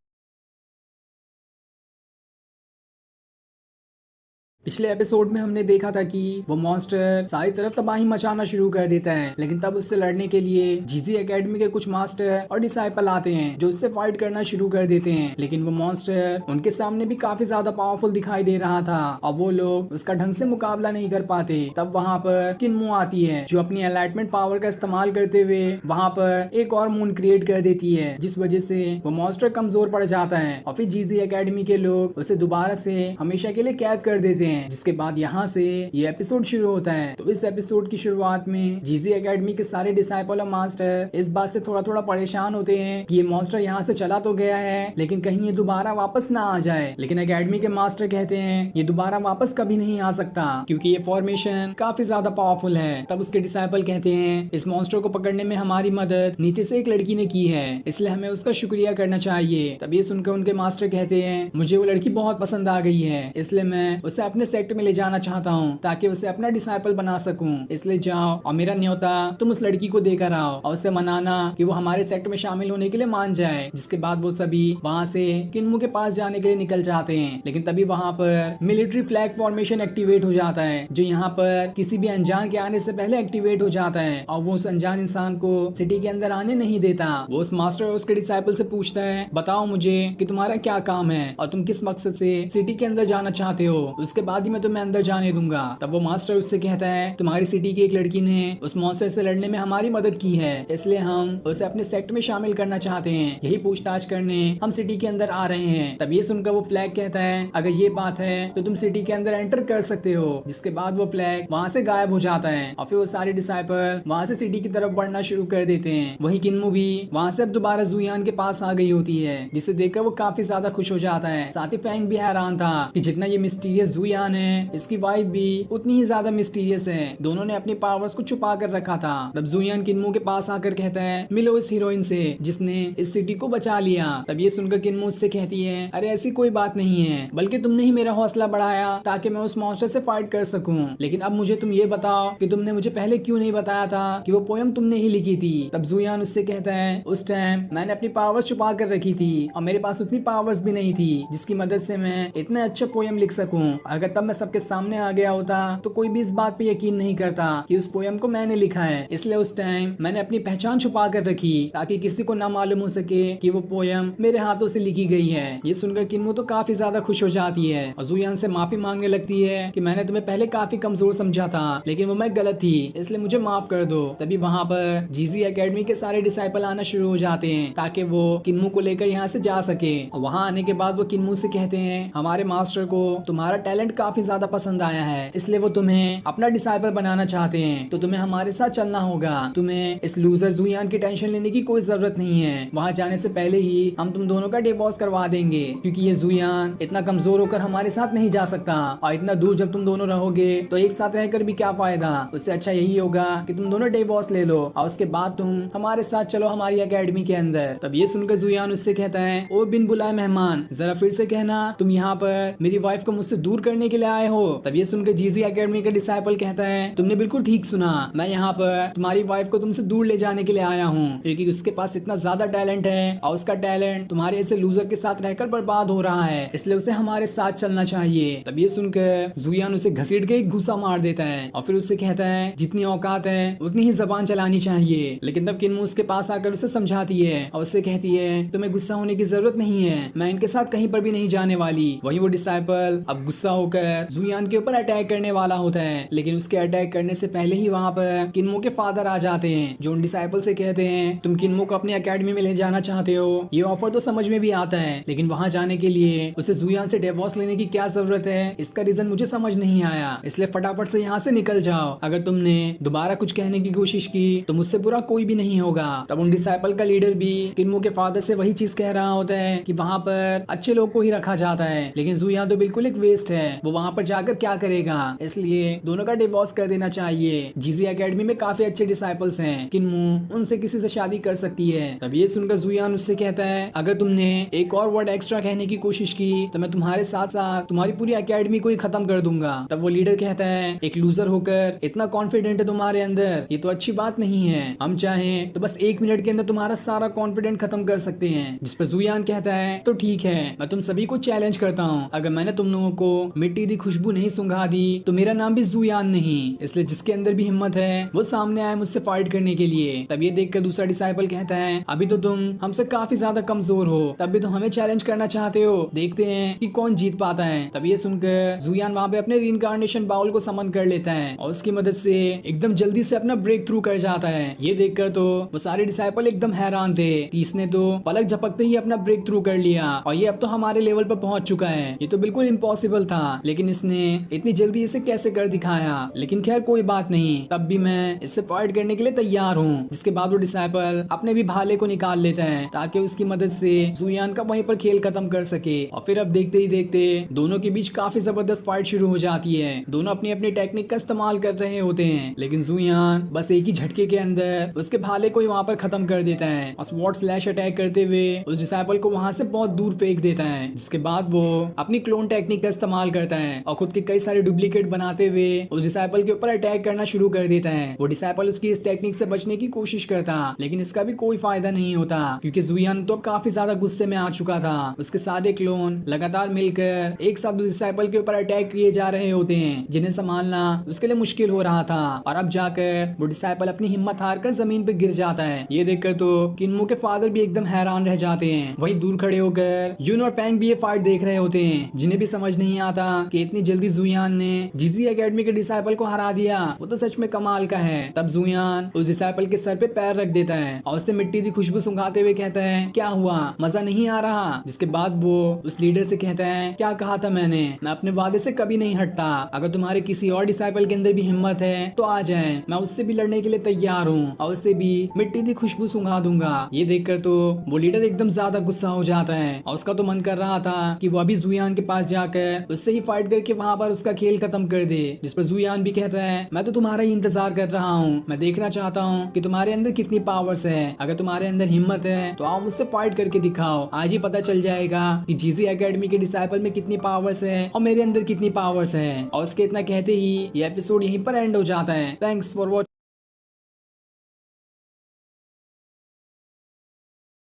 पिछले एपिसोड में हमने देखा था कि वो मॉन्स्टर सारी तरफ तबाही मचाना शुरू कर देता है, लेकिन तब उससे लड़ने के लिए जीजी एकेडमी के कुछ मास्टर और डिसाइपल आते हैं जो उससे फाइट करना शुरू कर देते हैं। लेकिन वो मॉन्स्टर उनके सामने भी काफी ज्यादा पावरफुल दिखाई दे रहा था और वो लोग उसका ढंग से मुकाबला नहीं कर पाते। तब वहाँ पर किन्मो आती है जो अपनी एनलाइटमेंट पावर का इस्तेमाल करते हुए वहाँ पर एक और मून क्रिएट कर देती है, जिस वजह से वो मॉन्स्टर कमजोर पड़ जाता है और फिर जीजी एकेडमी के लोग उसे दोबारा से हमेशा के लिए कैद कर देते हैं। जिसके बाद यहाँ से ये एपिसोड शुरू होता है। तो इस एपिसोड की शुरुआत में जीजी एकेडमी के सारे डिसाइपल और मास्टर इस बात से थोड़ा थोड़ा परेशान होते हैं कि ये मॉन्स्टर यहाँ से चला तो गया है, लेकिन कहीं ये दोबारा वापस ना आ जाए। लेकिन एकेडमी के मास्टर कहते हैं ये दोबारा वापस कभी नहीं आ सकता क्योंकि ये फॉर्मेशन काफी ज्यादा पावरफुल है। तब उसके डिसाइपल कहते हैं इस मॉन्स्टर को पकड़ने में हमारी मदद नीचे से एक लड़की ने की है, इसलिए हमें उसका शुक्रिया करना चाहिए। तब ये सुनकर उनके मास्टर कहते हैं मुझे वो लड़की बहुत पसंद आ गई है, इसलिए मैं उसे अपने सेक्ट में ले जाना चाहता हूँ ताकि उसे अपना डिसाइपल बना सकूं। इसलिए जाओ और मेरा न्योता तुम उस लड़की को देकर आओ और उसे मनाना कि वो हमारे सेक्ट में शामिल होने के लिए मान जाए। जिसके बाद वो सभी वहाँ से किन्मो के पास जाने के लिए निकल जाते हैं। लेकिन तभी वहाँ पर मिलिट्री फ्लैग फॉर्मेशन एक्टिवेट हो जाता है जो यहाँ पर किसी भी अनजान के आने से पहले एक्टिवेट हो जाता है और वो उस अनजान इंसान को सिटी के अंदर आने नहीं देता। वो उस मास्टर और उसके डिसाइपल से पूछता है बताओ मुझे कि तुम्हारा क्या काम है और तुम किस मकसद से सिटी के अंदर जाना चाहते हो, उसके बाद ही मैं तुम्हें अंदर जाने दूंगा। तब वो मास्टर उससे कहता है तुम्हारी सिटी की एक लड़की ने उस मॉन्स्टर से लड़ने में हमारी मदद की है, इसलिए हम उसे अपने सेक्ट में शामिल करना चाहते हैं, यही पूछताछ करने हम सिटी के अंदर आ रहे हैं। तब ये सुनकर वो फ्लैग कहता है अगर ये बात है तो तुम सिटी के अंदर एंटर कर सकते हो। जिसके बाद वो फ्लैग वहाँ से गायब हो जाता है और फिर वो सारे डिसाइपल वहाँ से सिटी की तरफ बढ़ना शुरू कर देते हैं। वही किन्मो भी वहाँ से अब दोबारा जुयान के पास आ गई होती है, जिसे देखकर वो काफी ज्यादा खुश हो जाता है। साथ ही फैंग भी हैरान था कि जितना ये मिस्टीरियस जुयान है इसकी वाइफ भी उतनी ही ज्यादा मिस्टीरियस है। दोनों ने अपनी पावर्स को छुपा कर रखा था। तब जुयान किन्मो के पास आकर कहता है मिलो इस हीरोइन से जिसने इस सिटी को बचा लिया। तब ये सुनकर किन्मो उससे कहती है अरे ऐसी कोई बात नहीं है, बल्कि तुमने ही मेरा हौसला बढ़ाया ताकि मैं उस मॉन्स्टर से फाइट कर सकूं। लेकिन अब मुझे तुम ये बताओ कि तुमने मुझे पहले क्यों नहीं बताया था कि वो पोयम तुमने ही लिखी थी। तब जुयान उससे कहता है उस टाइम मैंने अपनी पावर्स छुपा कर रखी थी और मेरे पास उतनी पावर्स भी नहीं थी जिसकी मदद से मैं इतने अच्छे पोयम लिख सकूं। अगर तब मैं सबके सामने आ गया होता तो कोई भी इस बात पे यकीन नहीं करता कि उस पोयम को मैंने लिखा है, इसलिए उस टाइम मैंने अपनी पहचान छुपा कर रखी ताकि किसी को ना मालूम हो सके कि वो पोयम मेरे हाथों से लिखी गई है। ये सुनकर किन्मो तो काफी ज्यादा खुश हो जाती है और जुयान से माफी मांगने लगती है कि मैंने तुम्हें पहले काफी कमजोर समझा था, लेकिन वो मैं गलत थी, इसलिए मुझे माफ कर दो। तभी वहाँ पर जीजी एकेडमी के सारे डिसाइपल आना शुरू हो जाते हैं ताकि वो किन्मो को लेकर यहाँ से जा सके। और वहाँ आने के बाद वो किन्मो से कहते हैं हमारे मास्टर को तुम्हारा टैलेंट काफी ज्यादा पसंद आया है, इसलिए वो तुम्हें अपना डिसाइपल बनाना चाहते हैं, तो तुम्हें हमारे साथ चलना होगा। तुम्हें इस लूजर जुयान की टेंशन लेने की कोई जरूरत नहीं है, वहाँ जाने से पहले ही हम तुम दोनों का डिवोर्स करवा देंगे क्योंकि ये जुयान इतना कमजोर होकर हमारे साथ नहीं जा सकता और इतना दूर जब तुम दोनों रहोगे तो एक साथ रहकर भी क्या फायदा। उससे अच्छा यही होगा कि तुम दोनों डिवोर्स ले लो और उसके बाद तुम हमारे साथ चलो हमारी एकेडमी के अंदर। तब ये सुनकर जुयान उससे कहता है ओ बिन बुलाए मेहमान, जरा फिर से कहना तुम यहाँ पर मेरी वाइफ को मुझसे दूर करने के लिए आए हो। तब ये सुनकर जीजी एकेडमी का डिसाइपल कहता है तुमने बिल्कुल ठीक सुना, मैं यहाँ पर तुम्हारी वाइफ को तुमसे दूर ले जाने के लिए आया हूँ क्योंकि उसके पास इतना ज्यादा टैलेंट है और उसका टैलेंट तुम्हारे ऐसे लूजर के साथ रहकर बर्बाद हो रहा है, इसलिए उसे हमारे साथ चलना चाहिए। तब ये सुनकर जुयान उसे घसीट के एक घुसा मार देता है और फिर उससे कहता है जितनी औकात है उतनी ही जबान चलानी चाहिए। लेकिन तब किन्मो उसके पास आकर उसे समझाती है और उससे कहती है तुम्हें गुस्सा होने की जरूरत नहीं है, मैं इनके साथ कहीं पर भी नहीं जाने वाली। वही वो डिसाइपल अब गुस्सा होकर होकर जुयान के ऊपर अटैक करने वाला होता है, लेकिन उसके अटैक करने से पहले ही वहाँ पर किन्मो के फादर आ जाते हैं, जो उन डिसाइपल से कहते हैं तुम किन्मो को अपनी एकेडमी में ले जाना चाहते हो। ये ऑफर तो समझ में भी आता है, लेकिन वहाँ जाने के लिए उसे जुयान से डिवोर्स लेने की क्या जरूरत है, इसका रीजन मुझे समझ नहीं आया, इसलिए फटाफट से यहाँ से निकल जाओ। अगर तुमने दोबारा कुछ कहने की कोशिश की तो मुझसे बुरा कोई भी नहीं होगा। तब उन डिसाइपल का लीडर भी किन्मो के फादर से वही चीज कह रहा होता है कि वहाँ पर अच्छे लोग को ही रखा जाता है, लेकिन जुयान तो बिल्कुल एक वेस्ट है, वो वहाँ पर जाकर क्या करेगा, इसलिए दोनों का डिवोर्स कर देना चाहिए। जीजी एकेडमी में काफी अच्छे डिसाइपल्स हैं, किन्मो उनसे किसी से शादी कर सकती है। तब ये सुनकर जुयान उससे कहता है अगर तुमने एक और वर्ड एक्स्ट्रा कहने की कोशिश की तो मैं तुम्हारे साथ साथ तुम्हारी पूरी एकेडमी को ही खत्म कर दूंगा। तब वो लीडर कहता है एक लूजर होकर इतना कॉन्फिडेंट है तुम्हारे अंदर, ये तो अच्छी बात नहीं है, हम चाहें तो बस 1 मिनट के अंदर तुम्हारा सारा कॉन्फिडेंट खत्म कर सकते हैं। जिस पर जुयान कहता है तो ठीक है, मैं तुम सभी को चैलेंज करता हूँ, अगर मैंने तुम लोगों को मिट्टी दी खुशबू नहीं सूंघा दी तो मेरा नाम भी जुयान नहीं, इसलिए जिसके अंदर भी हिम्मत है वो सामने आए मुझसे फाइट करने के लिए। तब ये देखकर दूसरा डिसाइपल कहता है अभी तो तुम हमसे काफी ज्यादा कमजोर हो, तब भी तुम हमें चैलेंज करना चाहते हो, देखते हैं कि कौन जीत पाता है। तब ये सुनकर जुयान वहाँ पे अपने रीइंकार्नेशन बाउल को समन कर लेता है और उसकी मदद से एकदम जल्दी से अपना ब्रेक थ्रू कर जाता है। ये देखकर तो वो सारे डिसाइपल एकदम हैरान थे कि इसने तो पलक झपकते ही अपना ब्रेक थ्रू कर लिया और ये अब तो हमारे लेवल पर पहुंच चुका है, ये तो बिल्कुल इम्पॉसिबल था, लेकिन इसने इतनी जल्दी इसे कैसे कर दिखाया। लेकिन खैर कोई बात नहीं, तब भी मैं इससे फाइट करने के लिए तैयार हूँ। जिसके बाद वो डिसाइपल अपने भी भाले को निकाल लेता है ताकि उसकी मदद से जुयान का वहीं पर खेल खत्म कर सके। और फिर अब देखते ही देखते दोनों के बीच काफी जबरदस्त फाइट शुरू हो जाती है। दोनों अपनी अपनी टेक्निक का इस्तेमाल कर रहे होते हैं, लेकिन जुयान बस एक ही झटके के अंदर उसके भाले को ही वहाँ पर खत्म कर देता है और स्वॉर्ड स्लैश अटैक करते हुए उस डिसाइपल को वहाँ से बहुत दूर फेंक देता है। जिसके बाद वो अपनी क्लोन टेक्निक का इस्तेमाल करता है और खुद के कई सारे डुप्लीकेट बनाते हुए उस डिसाइपल के ऊपर अटैक करना शुरू कर देता है। वो डिसाइपल उसकी इस टेक्निक से बचने की कोशिश करता, लेकिन इसका भी कोई फायदा नहीं होता क्योंकि जुयान तो काफी ज्यादा गुस्से में आ चुका था। उसके सारे क्लोन लगातार मिलकर एक साथ उस डिसाइपल के ऊपर अटैक किए जा रहे होते हैं, जिन्हें संभालना उसके लिए मुश्किल हो रहा था। और अब जाकर वो डिसाइपल अपनी हिम्मत हारकर जमीन पे गिर जाता है। ये देखकर तो किन्मो के फादर भी एकदम हैरान रह जाते हैं। वहीं दूर खड़े होकर यून और फैंग भी ये फाइट देख रहे होते हैं, जिन्हें भी समझ नहीं आता कि इतनी जल्दी जुयान ने जीजी एकेडमी के डिसाइपल को हरा दिया, वो तो सच में कमाल का है। तब जुयान उस डिसाइपल के सर पे पैर रख देता है और उससे मिट्टी की खुशबू सूंघाते हुए कहता है क्या हुआ, मजा नहीं आ रहा। जिसके बाद वो उस लीडर से कहता है क्या कहा था मैंने, मैं अपने वादे से कभी नहीं हटता, अगर तुम्हारे किसी और डिसाइपल के अंदर भी हिम्मत है तो आ जाए, मैं उससे भी लड़ने के लिए तैयार हूँ और उससे भी मिट्टी की खुशबू सूंघा दूंगा। ये देखकर तो वो लीडर एकदम ज्यादा गुस्सा हो जाता है और उसका तो मन कर रहा था कि वो अभी जुयान के पास जाकर उससे ही फाइट करके वहाँ पर उसका खेल खत्म कर दे। जिस पर जुयान भी कहता है मैं तो तुम्हारा ही इंतजार कर रहा हूँ, मैं देखना चाहता हूँ कि तुम्हारे अंदर कितनी पावर्स है, अगर तुम्हारे अंदर हिम्मत है तो आओ मुझसे फाइट करके दिखाओ, आज ही पता चल जाएगा कि जीजी एकेडमी के डिसाइपल में कितनी पावर्स है और मेरे अंदर कितनी पावर्स है। और उसके इतना कहते ही ये एपिसोड यहीं पर एंड हो जाता है। Thanks for watching.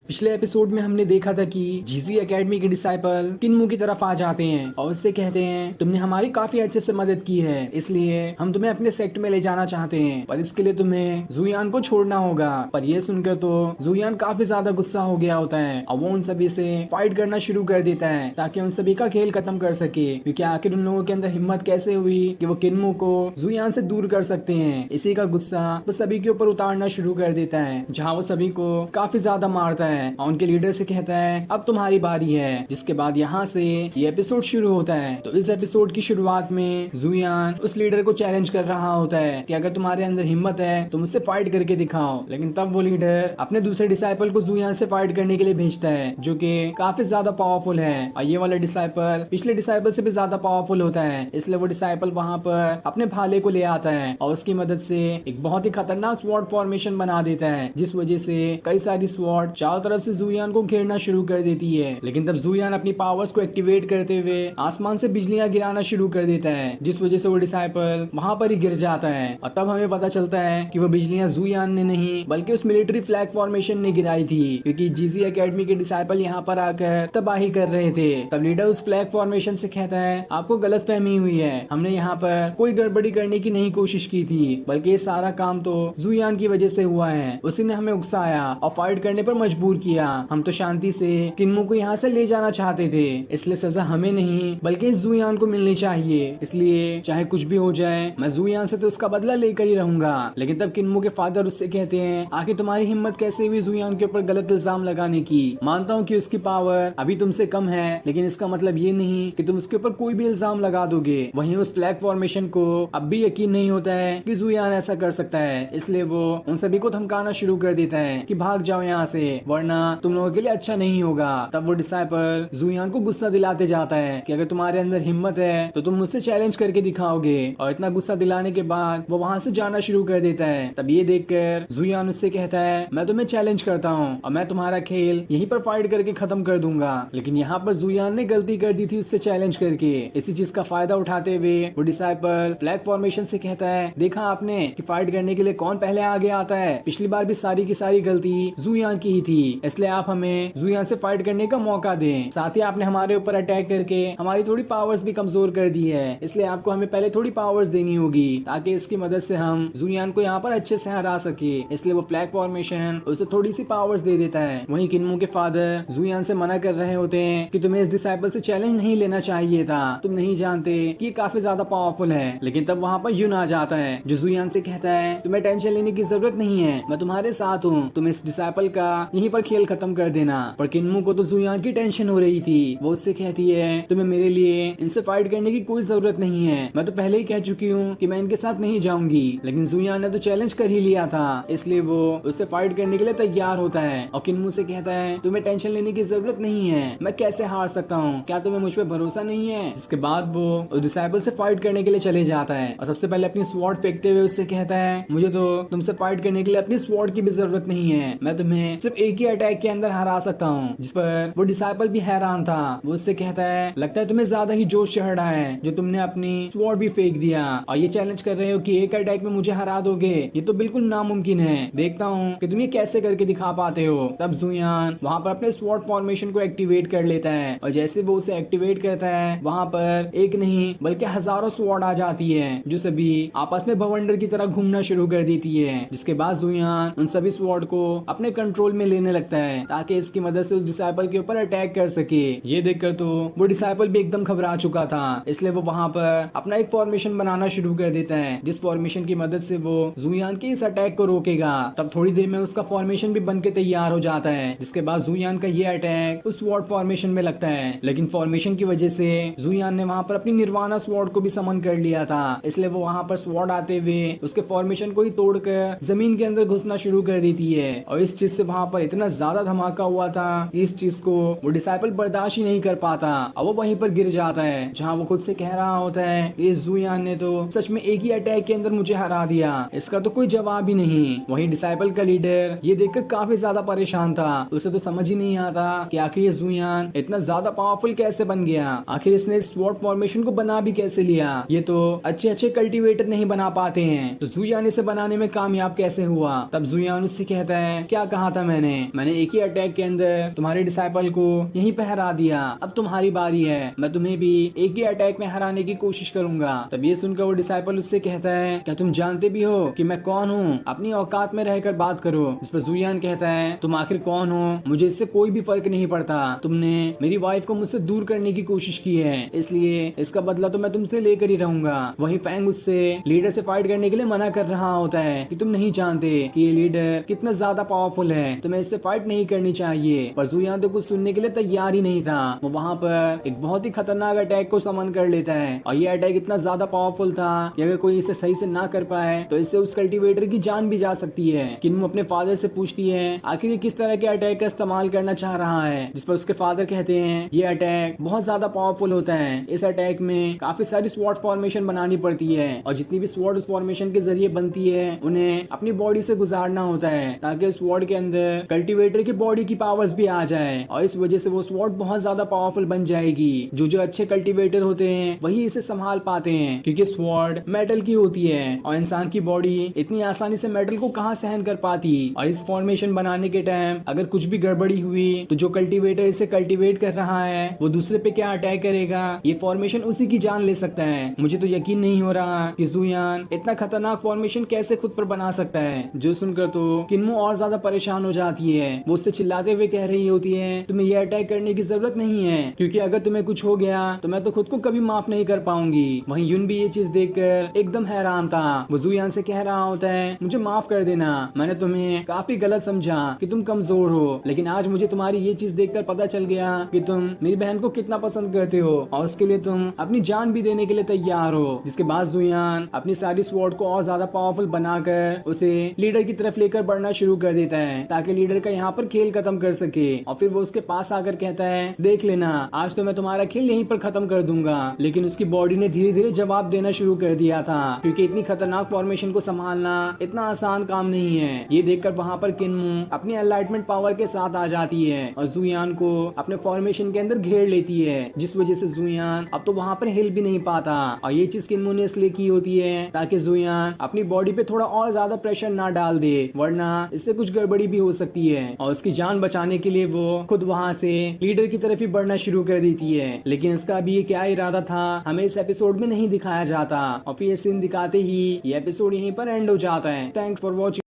पिछले एपिसोड में हमने देखा था कि जीजी एकेडमी के डिसाइपल किन्मो की तरफ आ जाते हैं और उससे कहते हैं तुमने हमारी काफी अच्छे से मदद की है, इसलिए हम तुम्हें अपने सेक्ट में ले जाना चाहते हैं, पर इसके लिए तुम्हें जुयान को छोड़ना होगा। पर यह सुनकर तो जुयान काफी ज्यादा गुस्सा हो गया होता है और वो उन सभी से फाइट करना शुरू कर देता है ताकि उन सभी का खेल खत्म कर सके, क्योंकि आखिर उन लोगों के अंदर हिम्मत कैसे हुई कि वो किन्मो को जुयान से दूर कर सकते हैं। इसी का गुस्सा वो सभी के ऊपर उतारना शुरू कर देता है, जहाँ वो सभी को काफी ज्यादा मारता है और उनके लीडर से कहता है अब तुम्हारी बारी है। जिसके बाद यहाँ से ये एपिसोड शुरू होता है। तो इस एपिसोड की शुरुआत में जुयान उस लीडर को चैलेंज कर रहा होता है कि अगर तुम्हारे अंदर हिम्मत है तो मुझसे फाइट करके दिखाओ, लेकिन तब वो लीडर अपने दूसरे डिसाइपल को जुयान से फाइट करने के लिए भेजता है, जो कि काफी ज्यादा पावरफुल है और ये वाला डिसाइपल पिछले डिसाइपल से भी ज्यादा पावरफुल होता है। इसलिए वो डिसाइपल वहाँ पर अपने भाले को ले आता है और उसकी मदद से एक बहुत ही खतरनाक स्वॉर्ड फॉर्मेशन बना देता है, जिस वजह से कई सारी स्वॉर्ड चारों तरफ से जुयान को घेरना शुरू कर देती है। लेकिन तब जुयान अपनी पावर्स को एक्टिवेट करते हुए आसमान से बिजलियां गिराना शुरू कर देता है, जिस वजह से वो डिसाइपल वहां पर ही गिर जाता है। और तब हमें पता चलता है कि वो बिजलियां जुयान ने नहीं बल्कि उस मिलिट्री फ्लैग फॉर्मेशन ने गिराई थी, क्योंकि जीजी एकेडमी के डिसाइपल यहाँ पर आकर तबाही कर रहे थे। तब लीडर उस फ्लैग फॉर्मेशन से कहता है आपको गलत फहमी हुई है, हमने यहाँ पर कोई गड़बड़ी करने की नहीं कोशिश की थी, बल्कि ये सारा काम तो जुयान की वजह से हुआ है, उसी ने हमें उकसाया और फाइट करने पर मजबूर मजबूर किया। हम तो शांति से किन्मो को यहाँ से ले जाना चाहते थे, इसलिए सजा हमें नहीं बल्कि इस जुयान को मिलनी चाहिए। इसलिए चाहे कुछ भी हो जाए मैं जुयान से तो उसका बदला लेकर ही रहूंगा। लेकिन तब किन्मो के फादर उससे कहते हैं, आखिर तुम्हारी हिम्मत कैसे हुई जुयान के ऊपर गलत इल्जाम लगाने की? मानता हूँ कि उसकी पावर अभी तुमसे कम है, लेकिन इसका मतलब ये नहीं कि तुम उसके ऊपर कोई भी इल्जाम लगा दोगे। वहीं उस फ्लैग फॉर्मेशन को अब भी यकीन नहीं होता है कि जुयान ऐसा कर सकता है, इसलिए वो उन सभी को धमकाना शुरू कर देता है कि भाग जाओ यहाँ से, वरना तुम लोगों के लिए अच्छा नहीं होगा। तब वो डिसाइपल जुयान को गुस्सा दिलाते जाता है कि अगर तुम्हारे अंदर हिम्मत है तो तुम मुझसे चैलेंज करके दिखाओगे, और इतना गुस्सा दिलाने के बाद वो वहाँ से जाना शुरू कर देता है। तब ये देखकर जुयान उससे कहता है, मैं तुम्हें चैलेंज करता हूँ और मैं तुम्हारा खेल यहीं पर फाइट करके खत्म कर दूंगा। लेकिन यहाँ पर जुयान ने गलती कर दी थी उससे चैलेंज करके। इसी चीज का फायदा उठाते हुए वो डिसाइपल फ्लैग फॉर्मेशन से कहता है, देखा आपने कि फाइट करने के लिए कौन पहले आगे आता है? पिछली बार भी सारी की सारी गलती जुयान की ही थी, इसलिए आप हमें जुयान से फाइट करने का मौका दें। साथ ही आपने हमारे ऊपर अटैक करके हमारी थोड़ी पावर्स भी कमजोर कर दी है, इसलिए आपको हमें पहले थोड़ी पावर्स देनी होगी ताकि इसकी मदद से हम जुयान को यहाँ पर अच्छे से हरा सके। इसलिए वो फ्लैग फॉर्मेशन उसे थोड़ी सी पावर्स दे देता है। वहीं किन्मो के फादर जुयान से मना कर रहे होते हैं कि तुम्हें इस डिसाइपल से चैलेंज नहीं लेना चाहिए था, तुम नहीं जानते कि ये काफी ज्यादा पावरफुल है। लेकिन तब वहाँ पर यून आ जाता है जो जुयान से कहता है, तुम्हें टेंशन लेने की जरूरत नहीं है, मैं तुम्हारे साथ हूँ, तुम इस डिसाइपल का यहीं पर खेल खत्म कर देना। पर किन्मो को तो जुयान की टेंशन हो रही थी। वो उससे कहती है, तुम्हें मेरे लिए इनसे फाइट करने की कोई जरूरत नहीं है, मैं तो पहले ही कह चुकी हूँ कि मैं इनके साथ नहीं जाऊंगी। लेकिन जुयान ने तो चैलेंज कर ही लिया था, इसलिए वो उससे फाइट करने के लिए तैयार होता है और किन्मो से कहता है, तुम्हें टेंशन लेने की जरूरत नहीं है, मैं कैसे हार सकता हूँ, क्या तुम्हें मुझ पर भरोसा नहीं है? जिसके बाद वो उस डिसाइपल से फाइट करने के लिए चले जाता है और सबसे पहले अपनी स्वॉर्ड फेंकते हुए उससे कहता है, मुझे तो तुमसे फाइट करने के लिए अपनी स्वॉर्ड की भी जरूरत नहीं है, मैं तुम्हें सिर्फ एक ही अटैक के अंदर हरा सकता हूँ। जिस पर वो डिसाइपल भी हैरान था। वो उससे कहता है, लगता है तुम्हें ज्यादा ही जोश चढ़ रहा है जो तुमने अपनी स्वॉर्ड भी फेंक दिया और ये चैलेंज कर रहे हो कि एक अटैक में मुझे हरा दोगे, ये तो बिल्कुल नामुमकिन है, देखता हूँ कि तुम ये कैसे करके दिखा पाते हो। तब जुयान वहाँ पर अपने स्वॉर्ड फॉर्मेशन को एक्टिवेट कर लेता है और जैसे वो उसे एक्टिवेट करता है वहाँ पर एक नहीं बल्कि हजारों स्वॉर्ड आ जाती है जो सभी आपस में भवंडर की तरह घूमना शुरू कर देती है। जिसके बाद जुयान उन सभी स्वॉर्ड को अपने कंट्रोल में लेने लगता है ताकि इसकी मदद से उस डिसाइपल के ऊपर अटैक कर सके। ये देखकर तो वो डिसाइपल भी एकदम घबरा चुका था, इसलिए वो वहाँ पर अपना एक फॉर्मेशन बनाना शुरू कर देता है जिस फॉर्मेशन की मदद से वो जुयान के इस अटैक को रोकेगा। तब थोड़ी देर में उसका फॉर्मेशन भी बनके तैयार हो जाता है। जिसके बाद जुयान का ये अटैक उस स्वॉर्ड फॉर्मेशन में लगता है, लेकिन फॉर्मेशन की वजह से जुयान ने वहाँ पर अपनी निर्वाणा स्वॉर्ड को भी समन कर लिया था, इसलिए वो वहाँ पर स्वॉर्ड आते हुए उसके फॉर्मेशन को ही तोड़कर जमीन के अंदर घुसना शुरू कर देती है। और इस चीज से वहाँ पर इतना ज्यादा धमाका हुआ था, इस चीज को वो डिसाइपल बर्दाश्त ही नहीं कर पाता और वो वहीं पर गिर जाता है जहाँ वो खुद से कह रहा होता है, इस जुयान ने तो सच में एक ही अटैक के अंदर मुझे हरा दिया, इसका तो कोई जवाब ही नहीं। वहीं डिसाइपल का लीडर ये देखकर काफी ज्यादा परेशान था, उसे तो समझ ही नहीं आता कि आखिर ये जुयान इतना ज्यादा पावरफुल कैसे बन गया, आखिर इसने इस स्वॉर्ड फॉर्मेशन को बना भी कैसे लिया, ये तो अच्छे अच्छे कल्टीवेटर नहीं बना पाते हैं, तो जुयान इसे बनाने में कामयाब कैसे हुआ। तब जुयान उससे कहता है, क्या कहा था मैंने एक ही अटैक के अंदर तुम्हारे डिसाइपल को यहीं पे हरा दिया, अब तुम्हारी बारी है, मैं तुम्हें भी एक ही अटैक में हराने की कोशिश करूंगा। तब ये सुनकर वो डिसाइपल उससे कहता है, क्या तुम जानते भी हो कि मैं कौन हूँ, अपनी औकात में रहकर बात करो। इस पर जुयान कहता है, तुम आखिर कौन हो, मुझे इससे कोई भी फर्क नहीं पड़ता, तुमने मेरी वाइफ को मुझसे दूर करने की कोशिश की है, इसलिए इसका बदला तो मैं तुमसे लेकर ही रहूंगा। वहीं फैंग उससे लीडर से फाइट करने के लिए मना कर रहा होता है कि तुम नहीं जानते कि ये लीडर कितना ज्यादा पावरफुल है, तुम्हें इससे फाइट नहीं करनी चाहिए। पर जुयान तो कुछ सुनने के लिए तैयार ही नहीं था, वो वहाँ पर एक बहुत ही खतरनाक अटैक को समन कर लेता है और ये अटैक इतना ज्यादा पावरफुल था कि अगर कोई इसे सही से ना कर पाए तो इससे उस कल्टीवेटर की जान भी जा सकती है। किन्मो अपने फादर से पूछती है आखिर ये किस तरह के अटैक का इस्तेमाल करना चाह रहा है, जिस पर उसके फादर कहते हैं ये अटैक बहुत ज्यादा पावरफुल होता है, इस अटैक में काफी सारी स्वॉर्ड फॉर्मेशन बनानी पड़ती है और जितनी भी स्वॉर्ड उस फॉर्मेशन के जरिए बनती है उन्हें अपनी बॉडी से गुजारना होता है ताकि उस स्वॉर्ड के अंदर कल्टीवेटर की बॉडी की पावर्स भी आ जाए और इस वजह से वो स्वॉर्ड बहुत ज्यादा पावरफुल बन जाएगी। जो अच्छे कल्टीवेटर होते हैं वही इसे संभाल पाते हैं क्योंकि स्वॉर्ड मेटल की होती है और इंसान की बॉडी इतनी आसानी से मेटल को कहाँ सहन कर पाती। और इस फॉर्मेशन बनाने के टाइम अगर कुछ भी गड़बड़ी हुई तो जो कल्टीवेटर इसे कल्टीवेट कर रहा है वो दूसरे पे क्या अटैक करेगा, ये फॉर्मेशन उसी की जान ले सकता है। मुझे तो यकीन नहीं हो रहा कि जुयान इतना खतरनाक फॉर्मेशन कैसे खुद पर बना सकता है। जो सुनकर तो किन्मो और ज्यादा परेशान हो जाती है है। वो उससे चिल्लाते हुए कह रही होती है तुम्हें ये अटैक करने की जरूरत नहीं है, क्योंकि अगर तुम्हें कुछ हो गया तो मैं तो खुद को कभी माफ नहीं कर पाऊंगी। वहीं युन भी ये चीज देखकर एकदम हैरान था। वो जुयान से कह रहा होता है मुझे माफ कर देना, मैंने तुम्हें काफी गलत समझा कि तुम कमजोर हो, लेकिन आज मुझे तुम्हारी ये चीज देखकर पता चल गया कि तुम मेरी बहन को कितना पसंद करते हो और उसके लिए तुम अपनी जान भी देने के लिए तैयार हो। जिसके बाद जुयान अपनी सारी स्वॉर्ड को और ज्यादा पावरफुल बनाकर उसे लीडर की तरफ लेकर बढ़ना शुरू कर देता है ताकि लीडर का यहाँ पर खेल खत्म कर सके। और फिर वो उसके पास आकर कहता है देख लेना आज तो मैं तुम्हारा खेल यहीं पर खत्म कर दूंगा। लेकिन उसकी बॉडी ने धीरे धीरे जवाब देना शुरू कर दिया था, क्योंकि इतनी खतरनाक फॉर्मेशन को संभालना इतना आसान काम नहीं है। ये देखकर वहाँ पर किन्मू अपनी एनलाइटमेंट पावर के साथ आ जाती है और जुयान को अपने फॉर्मेशन के अंदर घेर लेती है, जिस वजह से जुयान अब तो वहाँ पर हिल भी नहीं पाता। और ये चीज किन्मू ने इसलिए की होती है ताकि जुयान अपनी बॉडी पे थोड़ा और ज्यादा प्रेशर ना डाल दे, वरना इससे कुछ गड़बड़ी भी हो सकती है। और उसकी जान बचाने के लिए वो खुद वहाँ से लीडर की तरफ ही बढ़ना शुरू कर देती है। लेकिन इसका अभी ये क्या इरादा था हमें इस एपिसोड में नहीं दिखाया जाता और फिर ये सीन दिखाते ही ये एपिसोड यहीं पर एंड हो जाता है। Thanks for watching.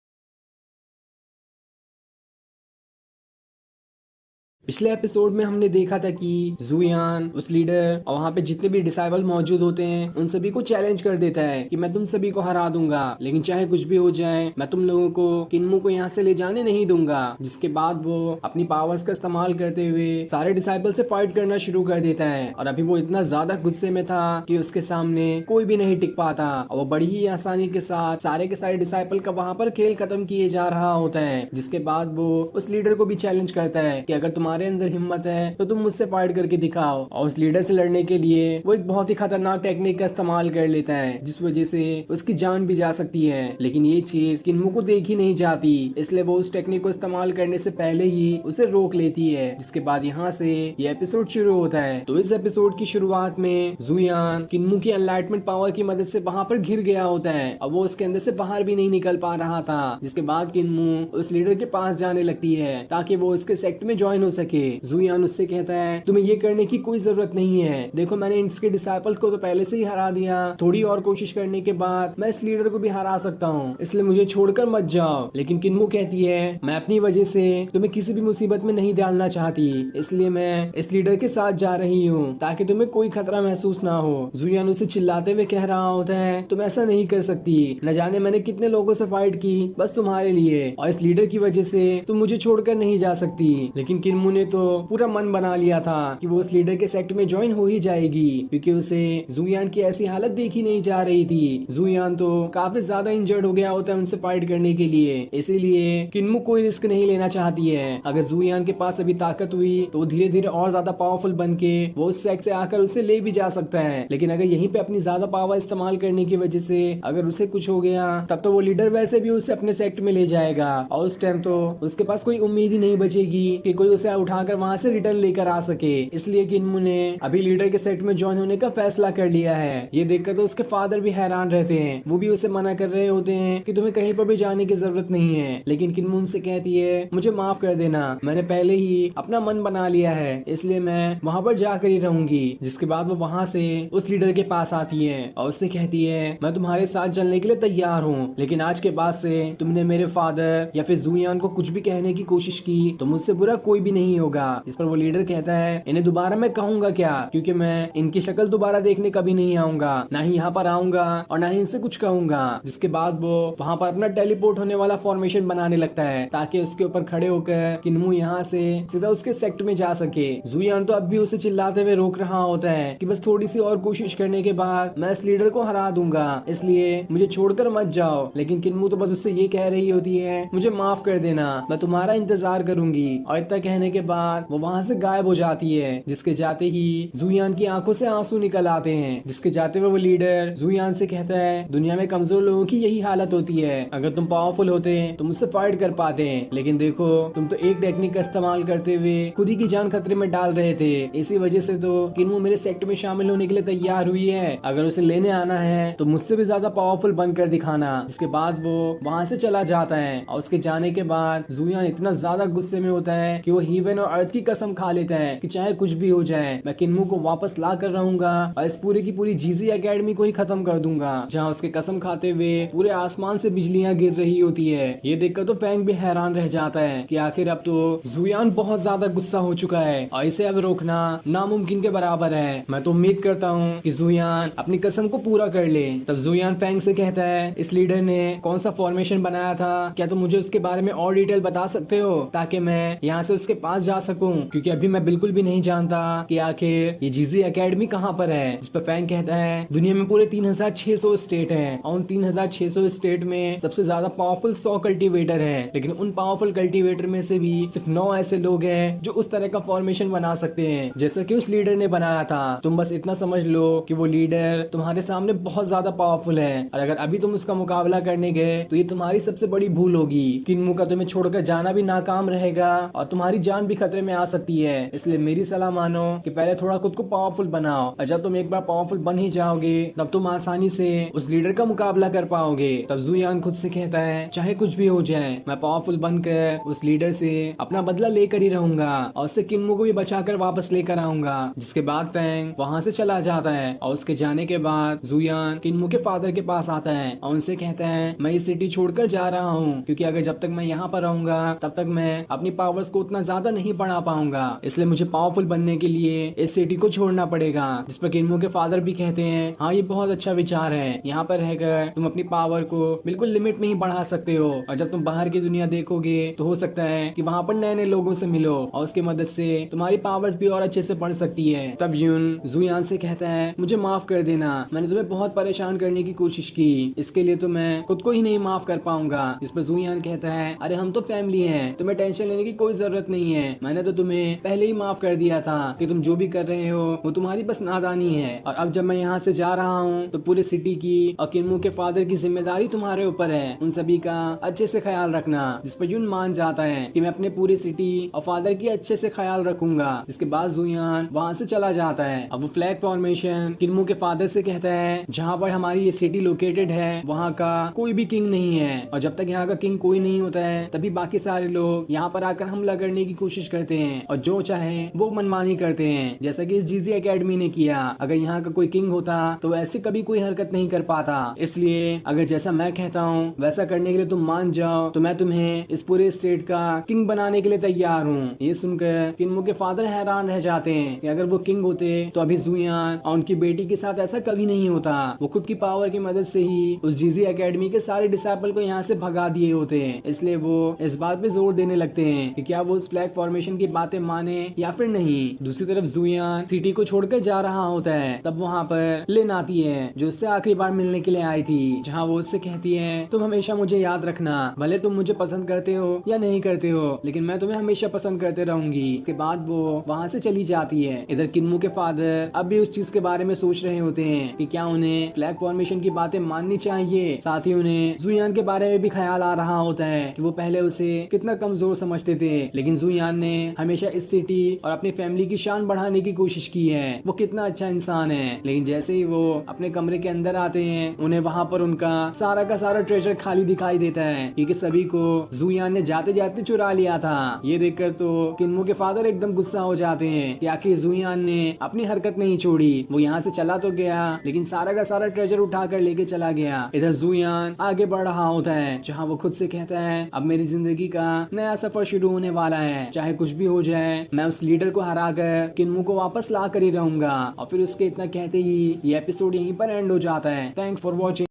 पिछले एपिसोड में हमने देखा था कि जुयान उस लीडर और वहाँ पे जितने भी डिसाइबल मौजूद होते हैं उन सभी को चैलेंज कर देता है कि मैं तुम सभी को हरा दूंगा, लेकिन चाहे कुछ भी हो जाए मैं तुम लोगों को किन्मू को यहाँ से ले जाने नहीं दूंगा। जिसके बाद वो अपनी पावर्स का इस्तेमाल करते हुए सारे डिसाइबल से फाइट करना शुरू कर देता है। और अभी वो इतना ज्यादा गुस्से में था कि उसके सामने कोई भी नहीं टिक पाता और वो बड़ी ही आसानी के साथ सारे के सारे डिसाइबल का वहाँ पर खेल खत्म किए जा रहा होता है। जिसके बाद वो उस लीडर को भी चैलेंज करता है कि अगर तुम्हारे अंदर हिम्मत है तो तुम मुझसे फाइट करके दिखाओ। और उस लीडर से लड़ने के लिए वो एक बहुत ही खतरनाक टेक्निक का इस्तेमाल कर लेता है, जिस वजह से उसकी जान भी जा सकती है। लेकिन ये चीज किन्मू को देखी नहीं जाती, इसलिए वो उस टेक्निक को इस्तेमाल करने से पहले ही उसे रोक लेती है। जिसके बाद यहाँ से ये एपिसोड शुरू होता है। तो इस एपिसोड की शुरुआत में जुयान किन्मू की एनलाइटमेंट पावर की मदद से वहाँ पर घिर गया होता है और वो उसके अंदर से बाहर भी नहीं निकल पा रहा था। जिसके बाद किन्मू उस लीडर के पास जाने लगती है ताकि वो उसके सेक्ट में ज्वाइन हो सके। जुयान उससे कहता है तुम्हें ये करने की कोई जरूरत नहीं है, देखो मैंने इसके डिसाइपल्स को तो पहले से ही हरा दिया, थोड़ी और कोशिश करने के बाद मैं इस लीडर को भी हरा सकता हूँ, इसलिए मुझे छोड़कर मत जाओ। लेकिन किन्मू कहती है मैं अपनी वजह से तुम्हें किसी भी मुसीबत में नहीं डालना चाहती, इसलिए मैं इस लीडर के साथ जा रही हूँ ताकि तुम्हें कोई खतरा महसूस ना हो। जुयान उसे चिल्लाते हुए कह रहा होता है तुम ऐसा नहीं कर सकती, न जाने मैंने कितने लोगों से फाइट की बस तुम्हारे लिए, और इस लीडर की वजह से तुम मुझे छोड़कर नहीं जा सकती। लेकिन किन्मू ने तो पूरा मन बना लिया था कि वो उस लीडर के सेक्ट में ज्वाइन हो ही जाएगी, क्योंकि उसे जुयान की ऐसी हालत देखी नहीं जा रही थी। जुयान तो काफी ज्यादा इंजर्ड हो गया होता है उनसे फाइट करने के लिए, इसीलिए किन्मू कोई रिस्क नहीं लेना चाहती है। अगर जुयान के पास अभी ताकत हुई तो धीरे धीरे और ज्यादा पावरफुल बन के वो उस सेक्ट से आकर उसे ले भी जा सकता है। लेकिन अगर यहीं पे अपनी ज्यादा पावर इस्तेमाल करने की वजह से अगर उसे कुछ हो गया तब तो वो लीडर वैसे भी उसे अपने सेक्ट में ले जाएगा और उस टाइम तो उसके पास कोई उम्मीद ही नहीं बचेगी कि कोई उसे उठाकर वहां से रिटर्न लेकर आ सके। इसलिए किन्मू ने अभी लीडर के सेट में ज्वाइन होने का फैसला कर लिया है। ये देखकर तो उसके फादर भी हैरान रहते हैं, वो भी उसे मना कर रहे होते हैं कि तुम्हें कहीं पर भी जाने की जरूरत नहीं है। लेकिन किन्मू उनसे कहती है मुझे माफ कर देना, मैंने पहले ही अपना मन बना लिया है, इसलिए मैं वहाँ पर जाकर ही रहूंगी। जिसके बाद वो वहाँ से उस लीडर के पास आती है और उससे कहती है मैं तुम्हारे साथ चलने के लिए तैयार हूँ, लेकिन आज के बाद से तुमने मेरे फादर या फिर जुयान को कुछ भी कहने की कोशिश की तो मुझसे बुरा कोई भी नहीं होगा। इस पर वो लीडर कहता है इन्हें दोबारा मैं कहूंगा क्या, क्योंकि मैं इनकी शक्ल दोबारा देखने कभी नहीं आऊंगा, ना ही यहाँ पर आऊंगा और ना ही इनसे कुछ कहूंगा। जिसके बाद वो वहाँ पर अपना टेलीपोर्ट होने वाला फॉर्मेशन बनाने लगता है ताकि उसके ऊपर खड़े होकर किन्मू यहाँ से सीधा उसके सेक्ट में जा सके। जुयान तो अब भी उसे चिल्लाते हुए रोक रहा होता है कि बस थोड़ी सी और कोशिश करने के बाद मैं इस लीडर को हरा दूंगा, इसलिए मुझे छोड़कर मत जाओ। लेकिन किन्मू तो बस उससे ये कह रही होती है मुझे माफ कर देना, मैं तुम्हारा इंतजार करूंगी। और इतना कहने के बाद वो वहाँ से गायब हो जाती है। जिसके जाते ही जुयान की आंखों से आंसू निकल आते हैं। जिसके जाते हुए वो लीडर जुयान से कहता है दुनिया में कमजोर लोगों की यही हालत होती है, अगर तुम पावरफुल होते तो मुझसे फाइट कर पाते, लेकिन देखो तुम तो एक टेक्निक का इस्तेमाल करते हुए खुद ही की जान खतरे में डाल रहे थे, इसी वजह से तो किन्मू मेरे सेक्ट में शामिल होने के लिए तैयार हुई है। अगर उसे लेने आना है तो मुझसे भी ज्यादा पावरफुल बनकर दिखाना। जिसके बाद वो वहाँ से चला जाता है और उसके जाने के बाद जुयान इतना ज्यादा गुस्से में होता है कि वो हीवन हेवन और अर्थ की कसम खा लेता है कि चाहे कुछ भी हो जाए मैं किन्मू को वापस ला कर रहूंगा और इस पूरे की पूरी जीजी एकेडमी को ही खत्म कर दूंगा। जहाँ उसके कसम खाते हुए पूरे आसमान से बिजलियां गिर रही होती है। ये देखकर तो फैंग भी हैरान रह जाता है कि आखिर अब तो जुयान बहुत ज्यादा गुस्सा हो चुका है और इसे अब रोकना नामुमकिन के बराबर है। मैं तो उम्मीद करता हूँ कि जुयान अपनी कसम को पूरा कर ले। तब जुयान फैंग से कहता है, इस लीडर ने कौन सा फॉर्मेशन बनाया था, क्या तुम मुझे उसके बारे में और डिटेल बता सकते हो ताकि मैं यहाँ से उसके पास जा सकूं, क्योंकि अभी मैं बिल्कुल भी नहीं जानता कि आखिर ये जीजी एकेडमी कहाँ पर है। इस पर फैंग कहता है, दुनिया में पूरे 3600 स्टेट हैं और उन 3600 स्टेट में सबसे ज्यादा पावरफुल 100 कल्टीवेटर हैं, लेकिन उन पावरफुल कल्टीवेटर में से भी सिर्फ 9 ऐसे लोग हैं जो उस तरह का फॉर्मेशन बना सकते हैं जैसा कि उस लीडर ने बनाया था। तुम बस इतना समझ लो कि वो लीडर तुम्हारे सामने बहुत ज्यादा पावरफुल है और अगर अभी तुम उसका मुकाबला करने गए तो ये तुम्हारी सबसे बड़ी भूल होगी। किन्मू का तुम्हें छोड़कर जाना भी नाकाम रहेगा और तुम्हारी जान भी खतरे में आ सकती है। इसलिए मेरी सलाह मानो कि पहले थोड़ा खुद को पावरफुल बनाओ और जब तुम एक बार पावरफुल बन ही जाओगे तब तुम आसानी से उस लीडर का मुकाबला कर पाओगे। तब जुयान खुद से कहता है, चाहे कुछ भी हो जाए मैं पावरफुल बनकर उस लीडर से अपना बदला लेकर ही रहूंगा और उससे किन्मू को भी बचाकर वापस लेकर आऊंगा। जिसके बाद फैंग वहाँ से चला जाता है और उसके जाने के बाद जुयान किन्मू के फादर के पास आता है और उनसे कहता है, मैं इस सिटी छोड़कर जा रहा हूँ क्योंकि अगर जब तक मैं यहाँ पर रहूंगा तब तक मैं अपनी पावर्स को उतना ज्यादा नहीं बढ़ा पाऊंगा, इसलिए मुझे पावरफुल बनने के लिए इस सिटी को छोड़ना पड़ेगा। जिस पर किन्मू के फादर भी कहते हैं, हाँ ये बहुत अच्छा विचार है, यहाँ पर रहकर तुम अपनी पावर को बिल्कुल लिमिट में ही बढ़ा सकते हो और जब तुम बाहर की दुनिया देखोगे तो हो सकता है कि वहाँ पर नए नए लोगों से मिलो और उसकी मदद से तुम्हारी पावर्स भी और अच्छे से बढ़ सकती है। तब यून जुयान से कहता है, मुझे माफ कर देना, मैंने तुम्हें बहुत परेशान करने की कोशिश की, इसके लिए तो मैं खुद को ही नहीं माफ कर पाऊंगा। इस पर जुयान कहता है, अरे हम तो फैमिली हैं, तुम्हें टेंशन लेने की कोई जरूरत नहीं है, मैंने तो तुम्हें पहले ही माफ कर दिया था कि तुम जो भी कर रहे हो वो तुम्हारी बस नादानी है और अब जब मैं यहाँ से जा रहा हूँ तो पूरे सिटी की और किन्मू के फादर की जिम्मेदारी तुम्हारे ऊपर है, उन सभी का अच्छे से ख्याल रखना। जिस पर यून मान जाता है कि मैं अपने पूरी सिटी और फादर की अच्छे से ख्याल रखूंगा। जिसके बाद जुयान वहाँ से चला जाता है। अब वो फ्लैग फॉर्मेशन किन्मू के फादर से कहता है, जहाँ पर हमारी ये सिटी लोकेटेड है वहाँ का कोई भी किंग नहीं है और जब तक यहाँ का किंग कोई नहीं होता है तभी बाकी सारे लोग यहाँ पर आकर हमला करने की कोशिश करते हैं और जो चाहे वो मनमानी करते हैं, जैसा कि इस जीजी एकेडमी ने किया। अगर यहाँ का कोई किंग होता तो ऐसे कभी कोई हरकत नहीं कर पाता, इसलिए अगर जैसा मैं कहता हूँ वैसा करने के लिए तुम मान जाओ तो मैं तुम्हें इस पूरे स्टेट का किंग बनाने के लिए तैयार हूँ। ये सुनकर किन्मू के फादर हैरान रह जाते हैं कि अगर वो किंग होते तो अभी जुयान और उनकी बेटी के साथ ऐसा कभी नहीं होता, वो खुद की पावर की मदद से ही उस जीजी एकेडमी के सारे डिसाइपल को यहाँ से भगा दिए होते हैं। इसलिए वो इस बात पे जोर देने लगते हैं कि क्या वो उस फ्लैग फॉर्मेशन की बातें माने या फिर नहीं। दूसरी तरफ जुयान सिटी को छोड़कर जा रहा होता है, तब वहाँ पर लिन आती है जो उससे आखिरी बार मिलने के लिए आई थी, जहाँ वो उससे कहती है, तुम हमेशा मुझे याद रखना, भले तुम मुझे पसंद करते हो या नहीं करते हो लेकिन मैं तुम्हें हमेशा पसंद करते रहूंगी। इसके बाद वो वहाँ से चली जाती है। इधर किन्मू के फादर अब भी उस चीज के बारे में सोच रहे होते हैं कि क्या उन्हें फ्लैग फॉर्मेशन की बातें माननी चाहिए। साथ ही उन्हें जुयान के बारे में भी ख्याल आ रहा होता है कि वो पहले उसे कितना कमजोर समझते थे, लेकिन जुयान ने हमेशा इस सिटी और अपनी फैमिली की शान बढ़ाने की कोशिश की है, वो कितना अच्छा इंसान है। लेकिन जैसे ही वो अपने कमरे के अंदर आते हैं उन्हें वहाँ पर उनका सारा का सारा ट्रेजर खाली दिखाई देता है क्योंकि सभी को जुयान ने जाते जाते चुरा लिया था। ये देखकर तो किन्मू के फादर एकदम गुस्सा हो जाते हैं कि आखिर जुयान ने अपनी हरकत नहीं छोड़ी, वो यहाँ से चला तो गया लेकिन सारा का सारा ट्रेजर उठा कर लेके चला गया। इधर जुयान आगे बढ़ रहा होता है जहाँ वो खुद से कहता है, अब मेरी जिंदगी का नया सफर शुरू होने वाला है, चाहे कुछ भी हो जाए मैं उस लीडर को हरा कर किन्मू को वापस ला कर ही रहूंगा। और फिर उसके इतना कहते ही ये एपिसोड यहीं पर एंड हो जाता है। Thanks for watching.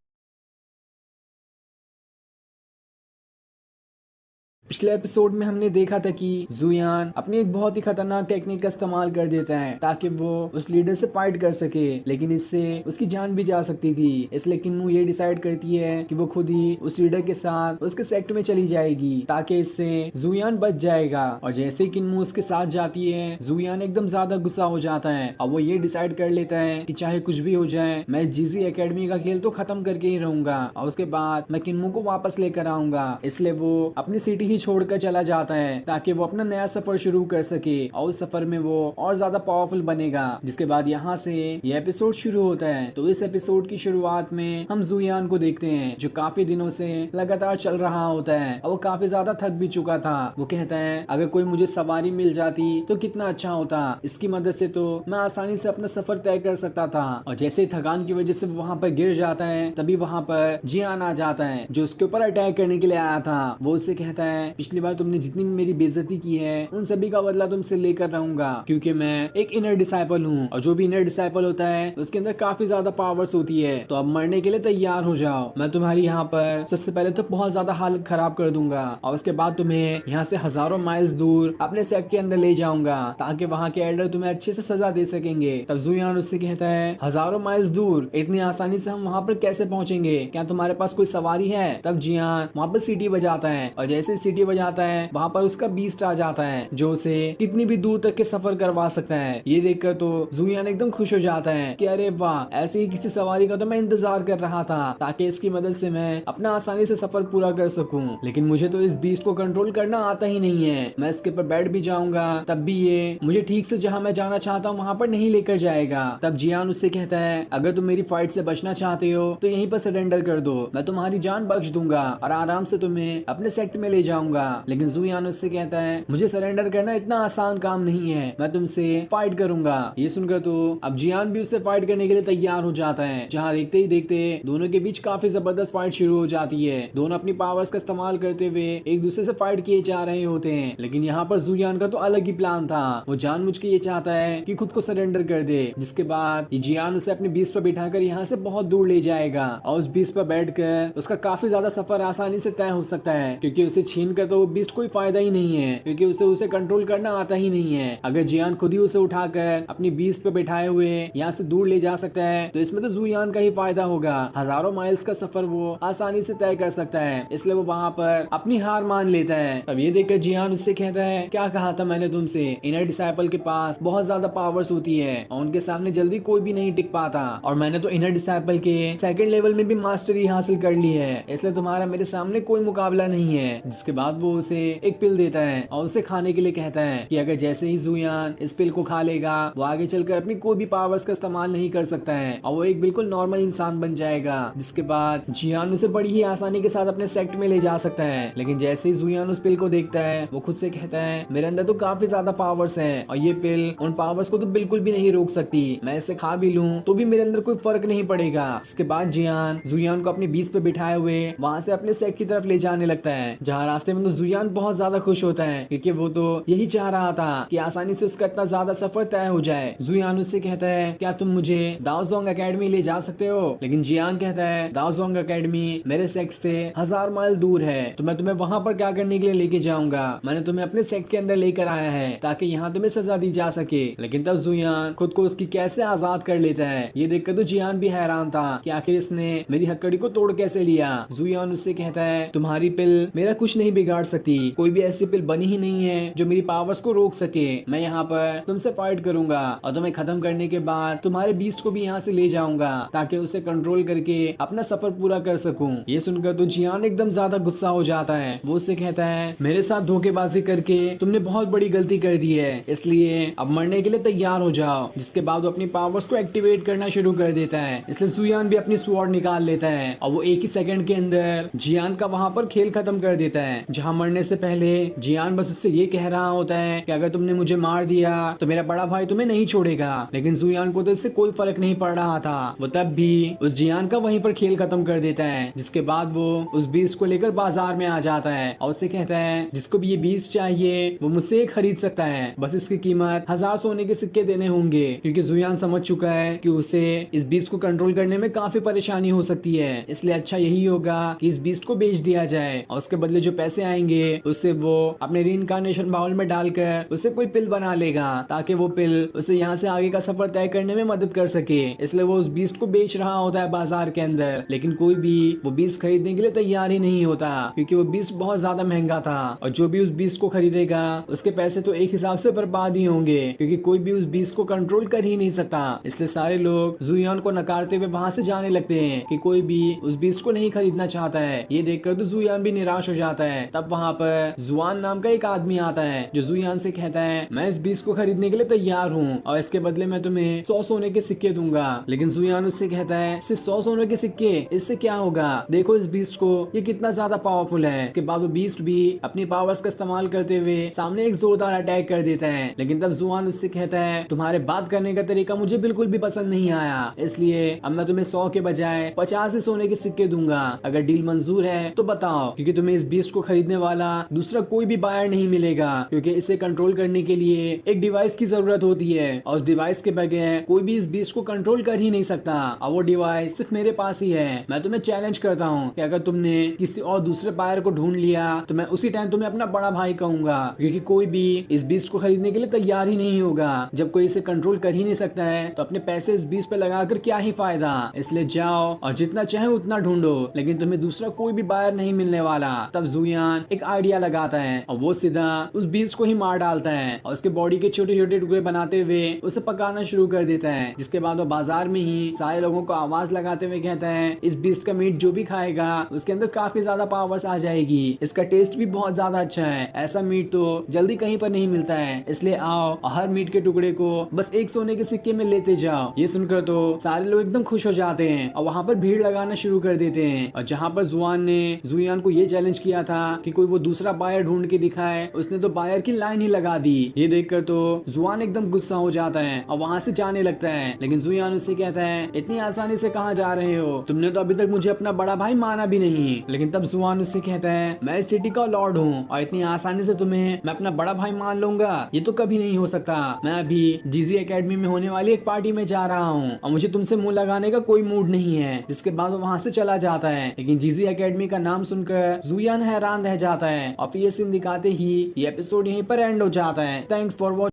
पिछले एपिसोड में हमने देखा था कि जुयान अपनी एक बहुत ही खतरनाक टेक्निक का इस्तेमाल कर देता है ताकि वो उस लीडर से फाइट कर सके, लेकिन इससे उसकी जान भी जा सकती थी। इसलिए किन्मू ये डिसाइड करती है कि वो खुद ही उस लीडर के साथ उसके सेक्ट में चली जाएगी ताकि इससे जुयान बच जाएगा। और जैसे ही किन्मू उसके साथ जाती है जुयान एकदम ज्यादा गुस्सा हो जाता है और वो ये डिसाइड कर लेता है कि चाहे कुछ भी हो जाए मैं जीजी एकेडमी का खेल तो खत्म करके ही रहूंगा और उसके बाद मैं किन्मू को वापस लेकर आऊंगा। इसलिए वो अपनी सिटी ही छोड़कर चला जाता है ताकि वो अपना नया सफर शुरू कर सके और उस सफर में वो और ज्यादा पावरफुल बनेगा। जिसके बाद यहाँ से ये एपिसोड शुरू होता है। तो इस एपिसोड की शुरुआत में हम जुयान को देखते हैं जो काफी दिनों से लगातार चल रहा होता है और वो काफी ज्यादा थक भी चुका था। वो कहता है अगर कोई मुझे सवारी मिल जाती तो कितना अच्छा होता, इसकी मदद से तो मैं आसानी से अपना सफर तय कर सकता था। और जैसे ही थकान की वजह से वो वहाँ पर गिर जाता है तभी वहाँ पर जियान आ जाता है जो उसके ऊपर अटैक करने के लिए आया था। वो उससे कहता है पिछली बार तुमने जितनी भी मेरी बेइज्जती की है उन सभी का बदला तुमसे लेकर रहूंगा, क्योंकि मैं एक इनर डिसाइपल हूँ और जो भी इनर डिसाइपल होता है उसके अंदर काफी ज्यादा पावर्स होती है। तो अब मरने के लिए तैयार हो जाओ, मैं तुम्हारी यहाँ पर सबसे पहले तो बहुत ज्यादा हालत खराब कर दूंगा और उसके बाद तुम्हें यहाँ से हजारों माइल्स दूर अपने सेट के अंदर ले जाऊंगा ताकि वहाँ के एल्डर तुम्हें अच्छे से सजा दे सकेंगे। तब जुयान उससे कहता है हजारों माइल्स दूर, इतनी आसानी से हम वहाँ पर कैसे पहुँचेंगे, क्या तुम्हारे पास कोई सवारी है? तब जियान वहाँ पर सीटी बजाता है और जैसे सीटी बजाता है वहाँ पर उसका बीस्ट आ जाता है जो उसे कितनी भी दूर तक के सफर करवा सकता है। ये देखकर तो जुयान एकदम खुश हो जाता है कि अरे वाह, ऐसे ही किसी सवारी का तो मैं इंतजार कर रहा था ताकि इसकी मदद से मैं अपना आसानी से सफर पूरा कर सकूं। लेकिन मुझे तो इस बीस्ट को कंट्रोल करना आता ही नहीं है, मैं इसके ऊपर बैठ भी जाऊंगा तब भी ये मुझे ठीक से जहां मैं जाना चाहता हूं वहां पर नहीं लेकर जाएगा। तब जियान उससे कहता है अगर तुम मेरी फाइट से बचना चाहते हो तो यहीं पर सरेंडर कर दो, मैं तुम्हारी जान बख्श दूंगा और आराम से तुम्हें अपने सेक्ट में ले जाऊंगा। लेकिन जुयान उससे कहता है मुझे सरेंडर करना इतना आसान काम नहीं है, मैं तुमसे फाइट करूंगा। ये सुनकर तो अब जियान भी उससे फाइट करने के लिए तैयार हो जाता है, जहाँ देखते ही देखते दोनों के बीच काफी जबरदस्त फाइट शुरू हो जाती है। दोनों अपनी पावर्स का इस्तेमाल करते हुए एक दूसरे से फाइट किए जा रहे होते हैं। लेकिन यहाँ पर जुयान का तो अलग ही प्लान था, वो जानबूझ के ये चाहता है कि खुद को सरेंडर कर दे। जिसके बाद जियान उसे अपने बीस्ट पर बिठाकर यहाँ से बहुत दूर ले जाएगा और उस बीस्ट पर बैठकर उसका काफी ज्यादा सफर आसानी से तय हो सकता है, क्योंकि उसे छीन कर तो वो बीस्ट कोई फायदा ही नहीं है, क्योंकि उसे कंट्रोल करना आता ही नहीं है। अगर जियान खुद ही उसे उठाकर अपनी बीस्ट पर बैठाए हुए यहाँ से दूर ले जा सकता है तो इसमें तो जुयान का ही फायदा होगा। हजारों माइल्स का सफर वो आसानी से तय कर सकता है, इसलिए वो वहाँ पर अपनी हार मान लेता है। अब ये देखकर जियान उससे कहता है क्या कहा था मैंने तुमसे, इनर डिसाइपल के पास बहुत ज्यादा पावर्स होती है और उनके सामने जल्दी कोई भी नहीं टिक पाता, और मैंने तो इनर डिसाइपल के सेकंड लेवल में भी मास्टरी हासिल कर ली है, इसलिए तुम्हारा मेरे सामने कोई मुकाबला नहीं है। जिसके बाद वो उसे एक पिल देता है और उसे खाने के लिए कहता है कि अगर जैसे ही जुयान इस पिल को खा लेगा वो आगे चलकर अपनी कोई भी पावर्स का इस्तेमाल नहीं कर सकता है और वो एक बिल्कुल नॉर्मल इंसान बन जाएगा। जिसके बाद जियान उसे बड़ी ही आसानी के साथ अपने सेक्ट में ले जा सकता है। लेकिन जैसे ही जुयान उस पिल को देखता है वो खुद से कहता है मेरे अंदर तो काफी ज्यादा पावर्स हैं और ये पिल उन पावर्स को तो बिल्कुल भी नहीं रोक सकती, मैं इसे खा भी लूं तो भी मेरे अंदर कोई फर्क नहीं पड़ेगा। इसके बाद जियान जुयान को अपनी बीच पे बिठाए हुए वहाँ से अपने सेट की तरफ ले जाने लगता है, जहाँ रास्ते में तो जुयान बहुत ज्यादा खुश होता है क्योंकि वो तो यही चाह रहा था कि आसानी से उसका इतना ज्यादा सफर तय हो जाए। जुयान उससे कहता है क्या तुम मुझे दाओजोंग एकेडमी ले जा सकते हो? लेकिन जियान कहता है दाओजोंग एकेडमी मेरे सेक्ट से 1000 माइल दूर है, तो मैं तुम्हें वहाँ पर क्या करने के लिए लेके जाऊंगा, मैंने तुम्हें अपने सेक्ट के अंदर लेकर आया है ताकि यहाँ तुम्हें सजा दी जा सके। लेकिन तब जुयान खुद को उसकी कैसे आजाद कर लेता है। ये देखकर तो जियान भी हैरान था कि आखिर इसने मेरी हथकड़ी को तोड़ कैसे लिया। जुयान उससे कहता है तुम्हारी पिल मेरा कुछ नहीं बिगाड़ सकती, कोई भी ऐसी पिल बनी ही नहीं है जो मेरी पावर्स को रोक सके। मैं यहाँ पर तुमसे फाइट करूंगा और तुम्हें खत्म करने के बाद तुम्हारे बीस्ट को भी यहाँ से ले जाऊंगा ताकि उसे कंट्रोल करके अपना सफर पूरा कर सकूं। ये सुनकर तो जियान एकदम ज्यादा गुस्सा हो जाता है। वो उससे कहता है मेरे साथ धोखेबाजी करके तुमने बहुत बड़ी गलती कर दी है, इसलिए अब मरने के लिए तैयार हो जाओ। जिसके बाद वो अपनी पावर्स को एक्टिवेट करना शुरू कर देता है, इसलिए जुयान भी अपनी स्वॉर्ड निकाल लेता है और वो एक ही सेकंड के अंदर जियान का वहाँ पर खेल खत्म कर देता है। जहाँ मरने से पहले जियान बस उससे ये कह रहा होता है कि अगर तुमने मुझे मार दिया तो मेरा बड़ा भाई तुम्हें नहीं छोड़ेगा। लेकिन जुयान को तो इससे कोई फर्क नहीं पड़ रहा था, वो तब भी उस जियान का वहीं पर खेल खत्म कर देता है। जिसके बाद वो उस बीस्ट को लेकर बाजार में आ जाता है और उससे कहता है जिसको भी ये बीस्ट चाहिए वो मुझसे खरीद सकता है, बस इसकी कीमत 1000 सोने के सिक्के देने होंगे, क्योंकि जुयान समझ चुका है कि उसे इस बीस्ट को कंट्रोल करने में काफी परेशानी हो सकती है, इसलिए अच्छा यही होगा कि इस बीस्ट को बेच दिया जाए और उसके बदले जो पैसे आएंगे उससे वो अपने रीइंकार्नेशन बाउल में डालकर उसे कोई पिल बना लेगा ताकि वो पिल उसे यहाँ से आगे का सफर तय करने में मदद कर सके। इसलिए वो उस बीस्ट को बेच रहा होता है बाजार के अंदर, लेकिन कोई भी वो बीस्ट खरीदने के लिए तैयार ही नहीं होता क्योंकि वो बीस्ट बहुत ज्यादा महंगा था और जो भी उस बीस्ट को खरीदेगा उसके पैसे तो एक हिसाब से बर्बाद ही होंगे, क्योंकि कोई भी उस बीस्ट को कंट्रोल कर ही नहीं सकता। इसलिए सारे लोग जुयान को नकारते हुए वहाँ से जाने लगते हैं कि कोई भी उस बीस्ट को नहीं खरीदना चाहता है। ये देखकर तो जुयान भी निराश हो जाता है तब वहाँ पर जुआन नाम का एक आदमी आता है जो जुयान से कहता है मैं इस बीस को खरीदने के लिए तैयार हूँ और इसके बदले में तुम्हें 100 सोने के सिक्के दूंगा। लेकिन जुयान उससे कहता है सिर्फ 100 सोने के सिक्के, इससे क्या होगा, देखो इस बीस्ट को, ये कितना ज्यादा पावरफुल है। इसके बाद वो बीस्ट भी अपनी पावर्स का इस्तेमाल करते हुए सामने एक जोरदार अटैक कर देता है। लेकिन तब जुआन उससे कहता है तुम्हारे बात करने का तरीका मुझे बिल्कुल भी पसंद नहीं आया, इसलिए अब मैं तुम्हें 100 के बजाय 50 सोने के सिक्के दूंगा। अगर डील मंजूर है तो बताओ, क्योंकि तुम्हें इस बीस्ट को खरीदने वाला दूसरा कोई भी बायर नहीं मिलेगा, क्योंकि इसे कंट्रोल करने के लिए एक डिवाइस की जरूरत होती है और उस डिवाइस के बगैर कोई भी इस बीस्ट को कंट्रोल कर ही नहीं सकता और वो डिवाइस सिर्फ मेरे पास ही है। मैं तुम्हें चैलेंज करता हूँ कि अगर तुमने किसी और दूसरे बायर को ढूंढ लिया तो मैं उसी टाइम तुम्हें अपना बड़ा भाई कहूंगा, क्योंकि कोई भी इस बीस्ट को खरीदने के लिए तैयार ही नहीं होगा। जब कोई इसे कंट्रोल कर ही नहीं सकता है तो अपने पैसे इस बीस्ट पे लगाकर क्या ही फायदा, इसलिए जाओ और जितना चाहे उतना ढूंढो, लेकिन तुम्हें दूसरा कोई भी बायर नहीं मिलने वाला। तब जुयान एक आइडिया लगाता है और वो सीधा उस बीस्ट को ही मार डालता है और उसके बॉडी के छोटे छोटे टुकड़े बनाते हुए उसे पकाना शुरू कर देता है। जिसके बाद वो बाजार में ही सारे लोगों को आवाज लगाते हुए कहता है इस बीस्ट का मीट जो भी खाएगा उसके अंदर काफी ज्यादा पावर्स आ जाएगी, इसका टेस्ट भी बहुत ज्यादा अच्छा है, ऐसा मीट तो जल्दी कहीं पर नहीं मिलता है, इसलिए आओ और हर मीट के टुकड़े को बस एक सोने के सिक्के में लेते जाओ। ये सुनकर तो सारे लोग एकदम खुश हो जाते हैं और वहाँ पर भीड़ लगाना शुरू कर देते हैं। और जहाँ पर जुआन ने जुयान को ये चैलेंज किया था कि कोई वो दूसरा बायर ढूंढ के दिखाए, उसने तो बायर की लाइन ही लगा दी। ये देखकर तो जुआन एकदम गुस्सा हो जाता है और वहाँ से जाने लगता है। लेकिन जुयान उससे कहता है इतनी आसानी से कहाँ जा रहे हो, तुमने तो अभी तक मुझे अपना बड़ा भाई माना भी नहीं। लेकिन तब जुआन उससे कहता है मैं इस सिटी का लॉर्ड हूँ और इतनी आसानी से तुम्हें मैं अपना बड़ा भाई मान लूंगा, ये तो कभी नहीं हो सकता। मैं अभी जीजी एकेडमी में होने वाली एक पार्टी में जा रहा हूँ और मुझे तुमसे मुंह लगाने का कोई मूड नहीं है। जिसके बाद वो वहाँ से चला जाता है। लेकिन जीजी एकेडमी का नाम सुनकर जुयान हैरान रह जाता है और फिर ये सीन दिखाते ही ये एपिसोड यहीं पर एंड हो जाता है। Thanks for watching.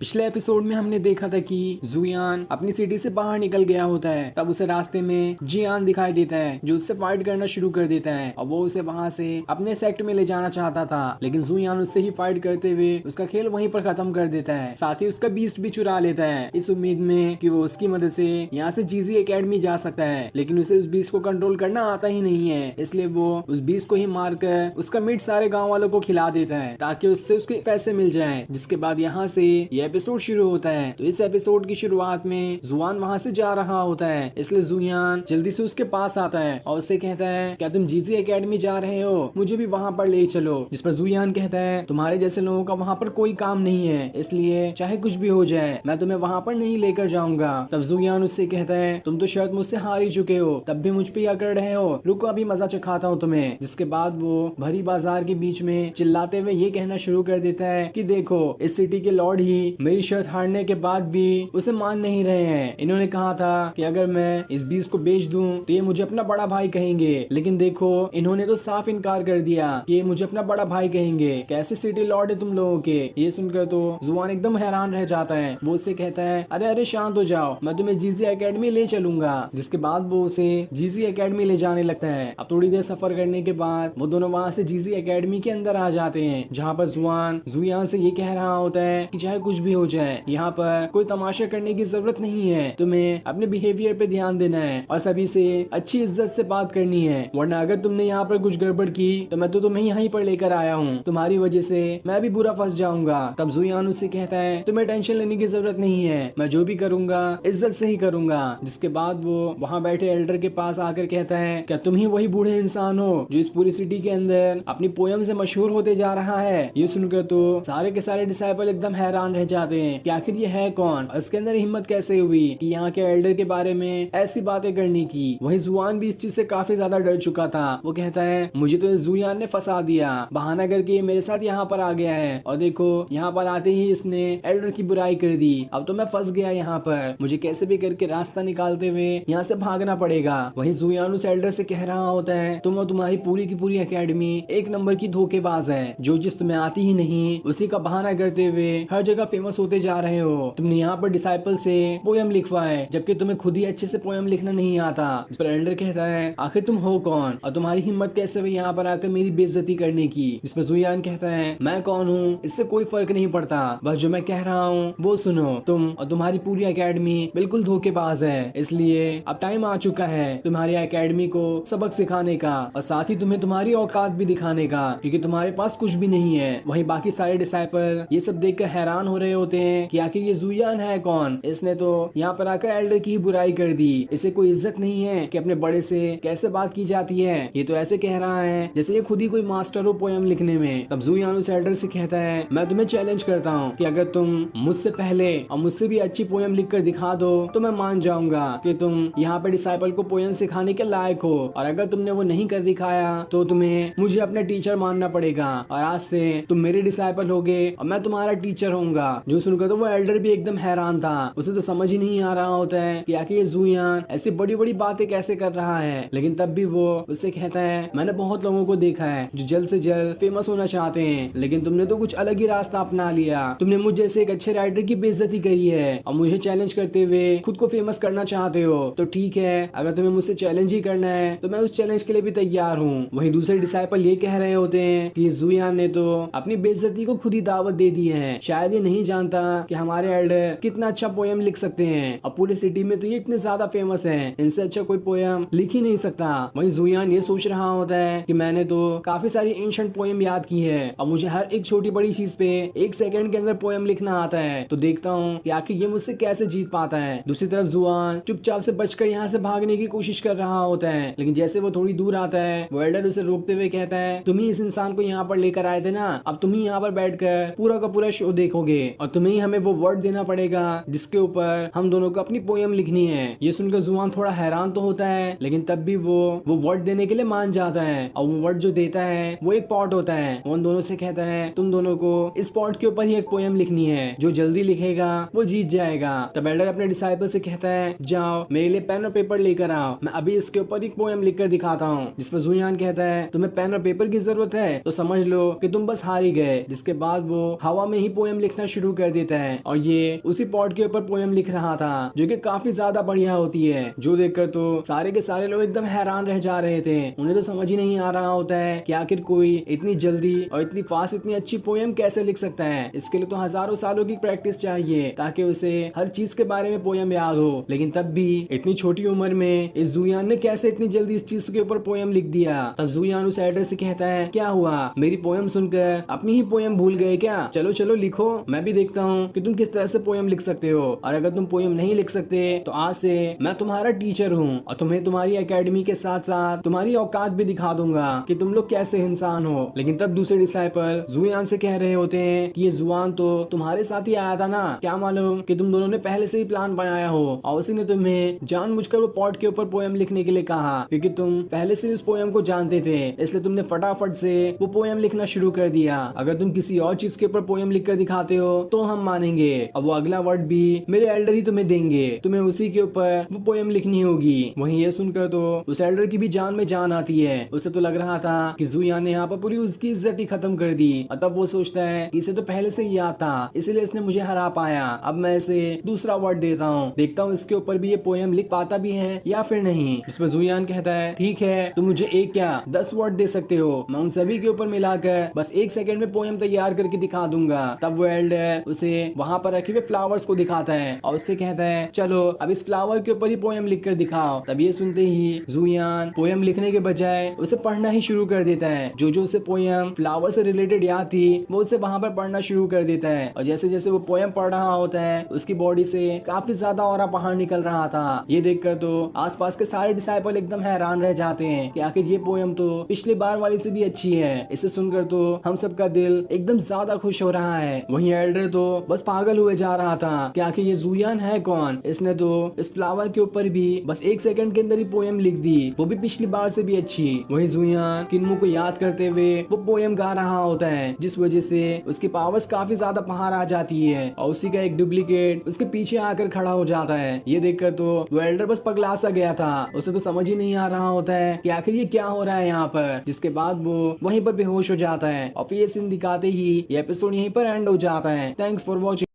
पिछले एपिसोड में हमने देखा था कि जुयान अपनी सिटी से बाहर निकल गया होता है। तब उसे रास्ते में जियान दिखाई देता है जो उससे फाइट करना शुरू कर देता है और वो उसे वहां से अपने सेक्ट में ले जाना चाहता था। लेकिन जुयान उससे ही फाइट करते हुए उसका खेल वहीं पर खत्म कर देता है। साथ ही उसका बीस्ट भी चुरा लेता है इस उम्मीद में कि वो उसकी मदद से यहाँ से जीजी एकेडमी जा सकता है। लेकिन उसे उस बीस्ट को कंट्रोल करना आता ही नहीं है, इसलिए वो उस बीस्ट को ही मारकर उसका मीट सारे गाँव वालों को खिला देता है ताकि उससे उसके पैसे मिल जाए। जिसके बाद यहाँ से एपिसोड शुरू होता है। तो इस एपिसोड की शुरुआत में जुआन वहाँ से जा रहा होता है, इसलिए जुयान जल्दी से उसके पास आता है और उससे कहता है क्या तुम जीजी एकेडमी जा रहे हो, मुझे भी वहाँ पर ले चलो। जिस पर जुयान कहता है तुम्हारे जैसे लोगों का वहाँ पर कोई काम नहीं है, इसलिए चाहे कुछ भी हो जाए मैं तुम्हें वहाँ पर नहीं लेकर जाऊंगा। तब जुयान उससे कहता है तुम तो शायद मुझसे हार ही चुके हो, तब भी मुझ पे क्या कर रहे हो, रुको अभी मजा चखाता हूँ तुम्हें। जिसके बाद वो भरी बाजार के बीच में चिल्लाते हुए ये कहना शुरू कर देता है कि देखो इस सिटी के लॉर्ड ही मेरी शर्त हारने के बाद भी उसे मान नहीं रहे हैं। इन्होंने कहा था कि अगर मैं इस बीज को बेच दूं तो ये मुझे अपना बड़ा भाई कहेंगे, लेकिन देखो इन्होंने तो साफ इनकार कर दिया कि ये मुझे अपना बड़ा भाई कहेंगे। कैसे सिटी लॉर्ड है तुम लोगों के। ये सुनकर तो जुआन एकदम हैरान रह जाता है। वो उससे कहता है अरे अरे शांत हो जाओ, मैं तुम्हें जीजी एकेडमी ले चलूंगा। जिसके बाद वो उसे जीजी एकेडमी ले जाने लगता है। अब थोड़ी देर सफर करने के बाद वो दोनों वहाँ से जीजी एकेडमी के अंदर आ जाते हैं, जहाँ पर जुआन जुयान से ये कह रहा होता है कि चाहे कुछ भी हो जाए यहाँ पर कोई तमाशा करने की जरूरत नहीं है, तुम्हें अपने बिहेवियर पे ध्यान देना है और सभी से अच्छी इज्जत से बात करनी है, वरना अगर तुमने यहाँ पर कुछ गड़बड़ की तो मैं तो तुम्हें यहीं पर लेकर आया हूँ, तुम्हारी वजह से मैं भी बुरा फंस जाऊंगा। तब जुयान उससे कहता है तुम्हें टेंशन लेने की जरूरत नहीं है, मैं जो भी करूंगा इज्जत से ही करूंगा। जिसके बाद वो वहाँ बैठे एल्डर के पास आकर कहता है क्या तुम ही वही बूढ़े इंसान हो जो इस पूरी सिटी के अंदर अपनी पोयम से मशहूर होते जा रहा है। ये सुनकर तो सारे के सारे डिसाइपल एकदम हैरान रह जाते हैं कि आखिर ये है कौन, इसके अंदर हिम्मत कैसे हुई कि यहाँ के एल्डर के बारे में ऐसी बातें करने की। वही जुआन भी इस चीज से काफी ज्यादा डर चुका था। वो कहता है मुझे तो इस जुयान ने फंसा दिया, बहाना करके मेरे साथ यहाँ पर आ गया है और देखो यहाँ पर आते ही इसने एल्डर की बुराई कर दी। अब तो मैं फंस गया यहाँ पर, मुझे कैसे भी करके रास्ता निकालते हुए यहाँ से भागना पड़ेगा। वही जुयान उस एल्डर से कह रहा होता है तुम और तुम्हारी पूरी की पूरी एकेडमी एक नंबर की धोखेबाज है, जो चीज तुम्हें आती ही नहीं उसी का बहाना करते हुए हर जगह फेमस फेमस होते जा रहे हो। तुमने यहाँ पर डिसाइपल से पोयम लिखवाए जबकि तुम्हें खुद ही अच्छे से पोयम लिखना नहीं आता। इस पर एल्डर कहता है आखिर तुम हो कौन और तुम्हारी हिम्मत कैसे हुई यहाँ पर आकर मेरी बेइज्जती करने की। इस पर जुयान कहता है मैं कौन हूँ इससे कोई फर्क नहीं पड़ता, बस जो मैं कह रहा हूँ वो सुनो। तुम और तुम्हारी पूरी एकेडमी बिल्कुल धोखेबाज है, इसलिए अब टाइम आ चुका है तुम्हारी एकेडमी को सबक सिखाने का और साथ ही तुम्हें तुम्हारी औकात भी दिखाने का, क्योंकि तुम्हारे पास कुछ भी नहीं है। वहीं बाकी सारे डिसाइपल ये सब देखकर हैरान हो रहे होते हैं कि आखिर ये जुयान है कौन, इसने तो यहाँ पर आकर एल्डर की ही बुराई कर दी। इसे कोई इज्जत नहीं है कि अपने बड़े से कैसे बात की जाती है। ये तो ऐसे कह रहा है जैसे ये खुद ही कोई मास्टर हो पोयम लिखने में। तब जुयान उस एल्डर से कहता है मैं तुम्हें चैलेंज करता हूँ कि अगर तुम मुझसे पहले और मुझसे भी अच्छी पोयम लिख कर दिखा दो तो मैं मान जाऊंगा कि तुम यहाँ पर डिसाइपल को पोयम सिखाने के लायक हो, और अगर तुमने वो नहीं कर दिखाया तो तुम्हें मुझे अपना टीचर मानना पड़ेगा और आज से तुम मेरे डिसाइपल होगे और मैं तुम्हारा टीचर होऊंगा। जो सुनकर तो वो एल्डर भी एकदम हैरान था, उसे तो समझ ही नहीं आ रहा होता है कि आखिर ये जुयान ऐसी बड़ी बड़ी बातें कैसे कर रहा है। लेकिन तब भी वो उससे कहता है मैंने बहुत लोगों को देखा है जो जल्द से जल्द फेमस होना चाहते हैं, लेकिन तुमने तो कुछ अलग ही रास्ता अपना लिया। तुमने मुझ जैसे एक अच्छे राइटर की बेइज्जती करी है और मुझे चैलेंज करते हुए खुद को फेमस करना चाहते हो। तो ठीक है, अगर तुम्हें मुझसे चैलेंज ही करना है तो मैं उस चैलेंज के लिए भी तैयार हूँ। वहीं दूसरे डिसाइपल ये कह रहे होते हैं कि जुयान ने तो अपनी बेइज्जती को खुद ही दावत दे दी है, शायद ये नहीं जानता कि हमारे एल्डर कितना अच्छा पोयम लिख सकते हैं और पूरे सिटी में तो ये इतने ज्यादा फेमस है, इनसे अच्छा कोई पोयम लिख ही नहीं सकता। वहीं जुयान ये सोच रहा होता है कि मैंने तो काफी सारी एंशिएंट पोयम याद की है और मुझे हर एक छोटी बड़ी चीज पे 1 सेकंड के अंदर पोयम लिखना आता है, तो देखता हूँ कि आखिर ये मुझसे कैसे जीत पाता है। दूसरी तरफ जुआन चुपचाप से बचकर यहाँ से भागने की कोशिश कर रहा होता है, लेकिन जैसे वो थोड़ी दूर आता है वो एल्डर उसे रोकते हुए कहता है तुम ही इस इंसान को यहाँ पर लेकर आए थे ना, अब तुम ही यहाँ पर बैठकर पूरा का पूरा शो देखोगे और तुम्हें ही हमें वो वर्ड देना पड़ेगा जिसके ऊपर हम दोनों को अपनी पोयम लिखनी है। ये सुनकर जुआन थोड़ा हैरान तो होता है, लेकिन तब भी वो वर्ड देने के लिए मान जाता है और वो वर्ड जो देता है वो एक पॉट होता है। वो उन दोनों से कहता है तुम दोनों को इस पॉट के ऊपर ही एक पोयम लिखनी है, जो जल्दी लिखेगा वो जीत जाएगा। तब एल्डर अपने डिसाइपल से कहता है जाओ मेरे लिए पेन और पेपर लेकर आओ, मैं अभी इसके ऊपर एक पोयम लिखकर दिखाता हूँ। जिस पर जुयान कहता है तुम्हें पेन और पेपर की जरूरत है तो समझ लो कि तुम बस हार ही गए। जिसके बाद वो हवा में ही पोयम लिखना शुरू कर देता है और ये उसी पॉट के ऊपर पोयम लिख रहा था जो कि काफी ज्यादा बढ़िया होती है, जो देखकर तो सारे के सारे लोग एकदम हैरान रह जा रहे थे। उन्हें तो समझ ही नहीं आ रहा होता है कि आखिर कोई इतनी जल्दी और इतनी फास्ट इतनी अच्छी पोयम कैसे लिख सकता है। इसके लिए तो हजारों सालों की प्रैक्टिस चाहिए ताकि उसे हर चीज के बारे में पोयम याद हो। लेकिन तब भी इतनी छोटी उम्र में इस जुयान ने कैसे इतनी जल्दी इस चीज के ऊपर पोयम लिख दिया। तब जुयान उस एल्डर से कहता है क्या हुआ, मेरी पोयम सुनकर अपनी ही पोयम भूल गए क्या? चलो चलो लिखो, मैं भी देखता हूँ कि तुम किस तरह से पोयम लिख सकते हो, और अगर तुम पोयम नहीं लिख सकते तो आज से मैं तुम्हारा टीचर हूँ और तुम्हें तुम्हारी एकेडमी के साथ साथ तुम्हारी औकात भी दिखा दूंगा कि तुम लोग कैसे इंसान हो। लेकिन तब दूसरे डिसाइपल जुयान से कह रहे होते हैं कि ये जुआन तो तुम्हारे साथ ही आया था ना, क्या मालूम कि तुम दोनों ने पहले से ही प्लान बनाया हो और उसी ने तुम्हें जानबूझकर वो पॉट के ऊपर पोयम लिखने के लिए कहा, क्योंकि तुम पहले से उस पोयम को जानते थे, इसलिए तुमने फटाफट से वो पोयम लिखना शुरू कर दिया। अगर तुम किसी और चीज के ऊपर पोयम लिख कर दिखाते हो तो हम मानेंगे, अब वो अगला वर्ड भी मेरे एल्डर ही तुम्हें देंगे, तुम्हें उसी के ऊपर वो पोयम लिखनी होगी। वहीं ये सुनकर तो उस एल्डर की भी जान में जान आती है। उसे तो लग रहा था कि जुयान ने यहाँ पर पूरी उसकी इज्जत ही खत्म कर दी, और तब वो सोचता है इसे तो पहले से ही याद था, इसलिए इसने मुझे हरा पाया। अब मैं इसे दूसरा वर्ड देता हूँ, देखता हूँ इसके ऊपर भी ये पोयम लिख पाता भी है या फिर नहीं। इस पर जुयान कहता है ठीक है, तुम मुझे एक क्या 10 वर्ड दे सकते हो, मैं उन सभी के ऊपर मिलाकर बस 1 सेकंड में पोयम तैयार करके दिखा दूंगा। तब वो एल्डर उसे वहाँ पर रखे हुए फ्लावर्स को दिखाता है और उससे कहता है चलो अब इस फ्लावर के ऊपर ही पोयम लिख कर दिखाओ। तब ये सुनते ही जुयान पोयम लिखने के बजाय उसे पढ़ना ही शुरू कर देता है। जो उसे पोयम फ्लावर से रिलेटेड याद थी वो उसे वहाँ पर पढ़ना शुरू कर देता है, और जैसे जैसे वो पोयम पढ़ रहा होता है उसकी बॉडी से काफी ज्यादा ऑरा बाहर निकल रहा था। ये देखकर तो आसपास के सारे डिसाइपल एकदम हैरान रह जाते हैं कि आखिर ये पोयम तो पिछली बार वाली से भी अच्छी है। इसे सुनकर तो हम सबका दिल एकदम ज्यादा खुश हो रहा है। वहीं एल्डर तो बस पागल हुए जा रहा था कि आखिर ये जुयान है कौन, इसने तो इस फ्लावर के ऊपर भी बस 1 सेकंड के अंदर ही पोयम लिख दी, वो भी पिछली बार से भी अच्छी। वहीं जुयान किन्मू को याद करते हुए वो पोयम गा रहा होता है, जिस वजह से उसकी पावर्स काफी ज्यादा बाहर आ जाती है और उसी का एक डुप्लीकेट उसके पीछे आकर खड़ा हो जाता है। ये देखकर तो वो एल्डर बस पगला सा गया था, उसे तो समझ ही नहीं आ रहा होता है कि आखिर ये क्या हो रहा है यहाँ पर। जिसके बाद वो वहीं पर बेहोश हो जाता है और फिर ये सीन दिखाते ही ये एपिसोड यहीं पर एंड हो जाता है। Thanks for watching.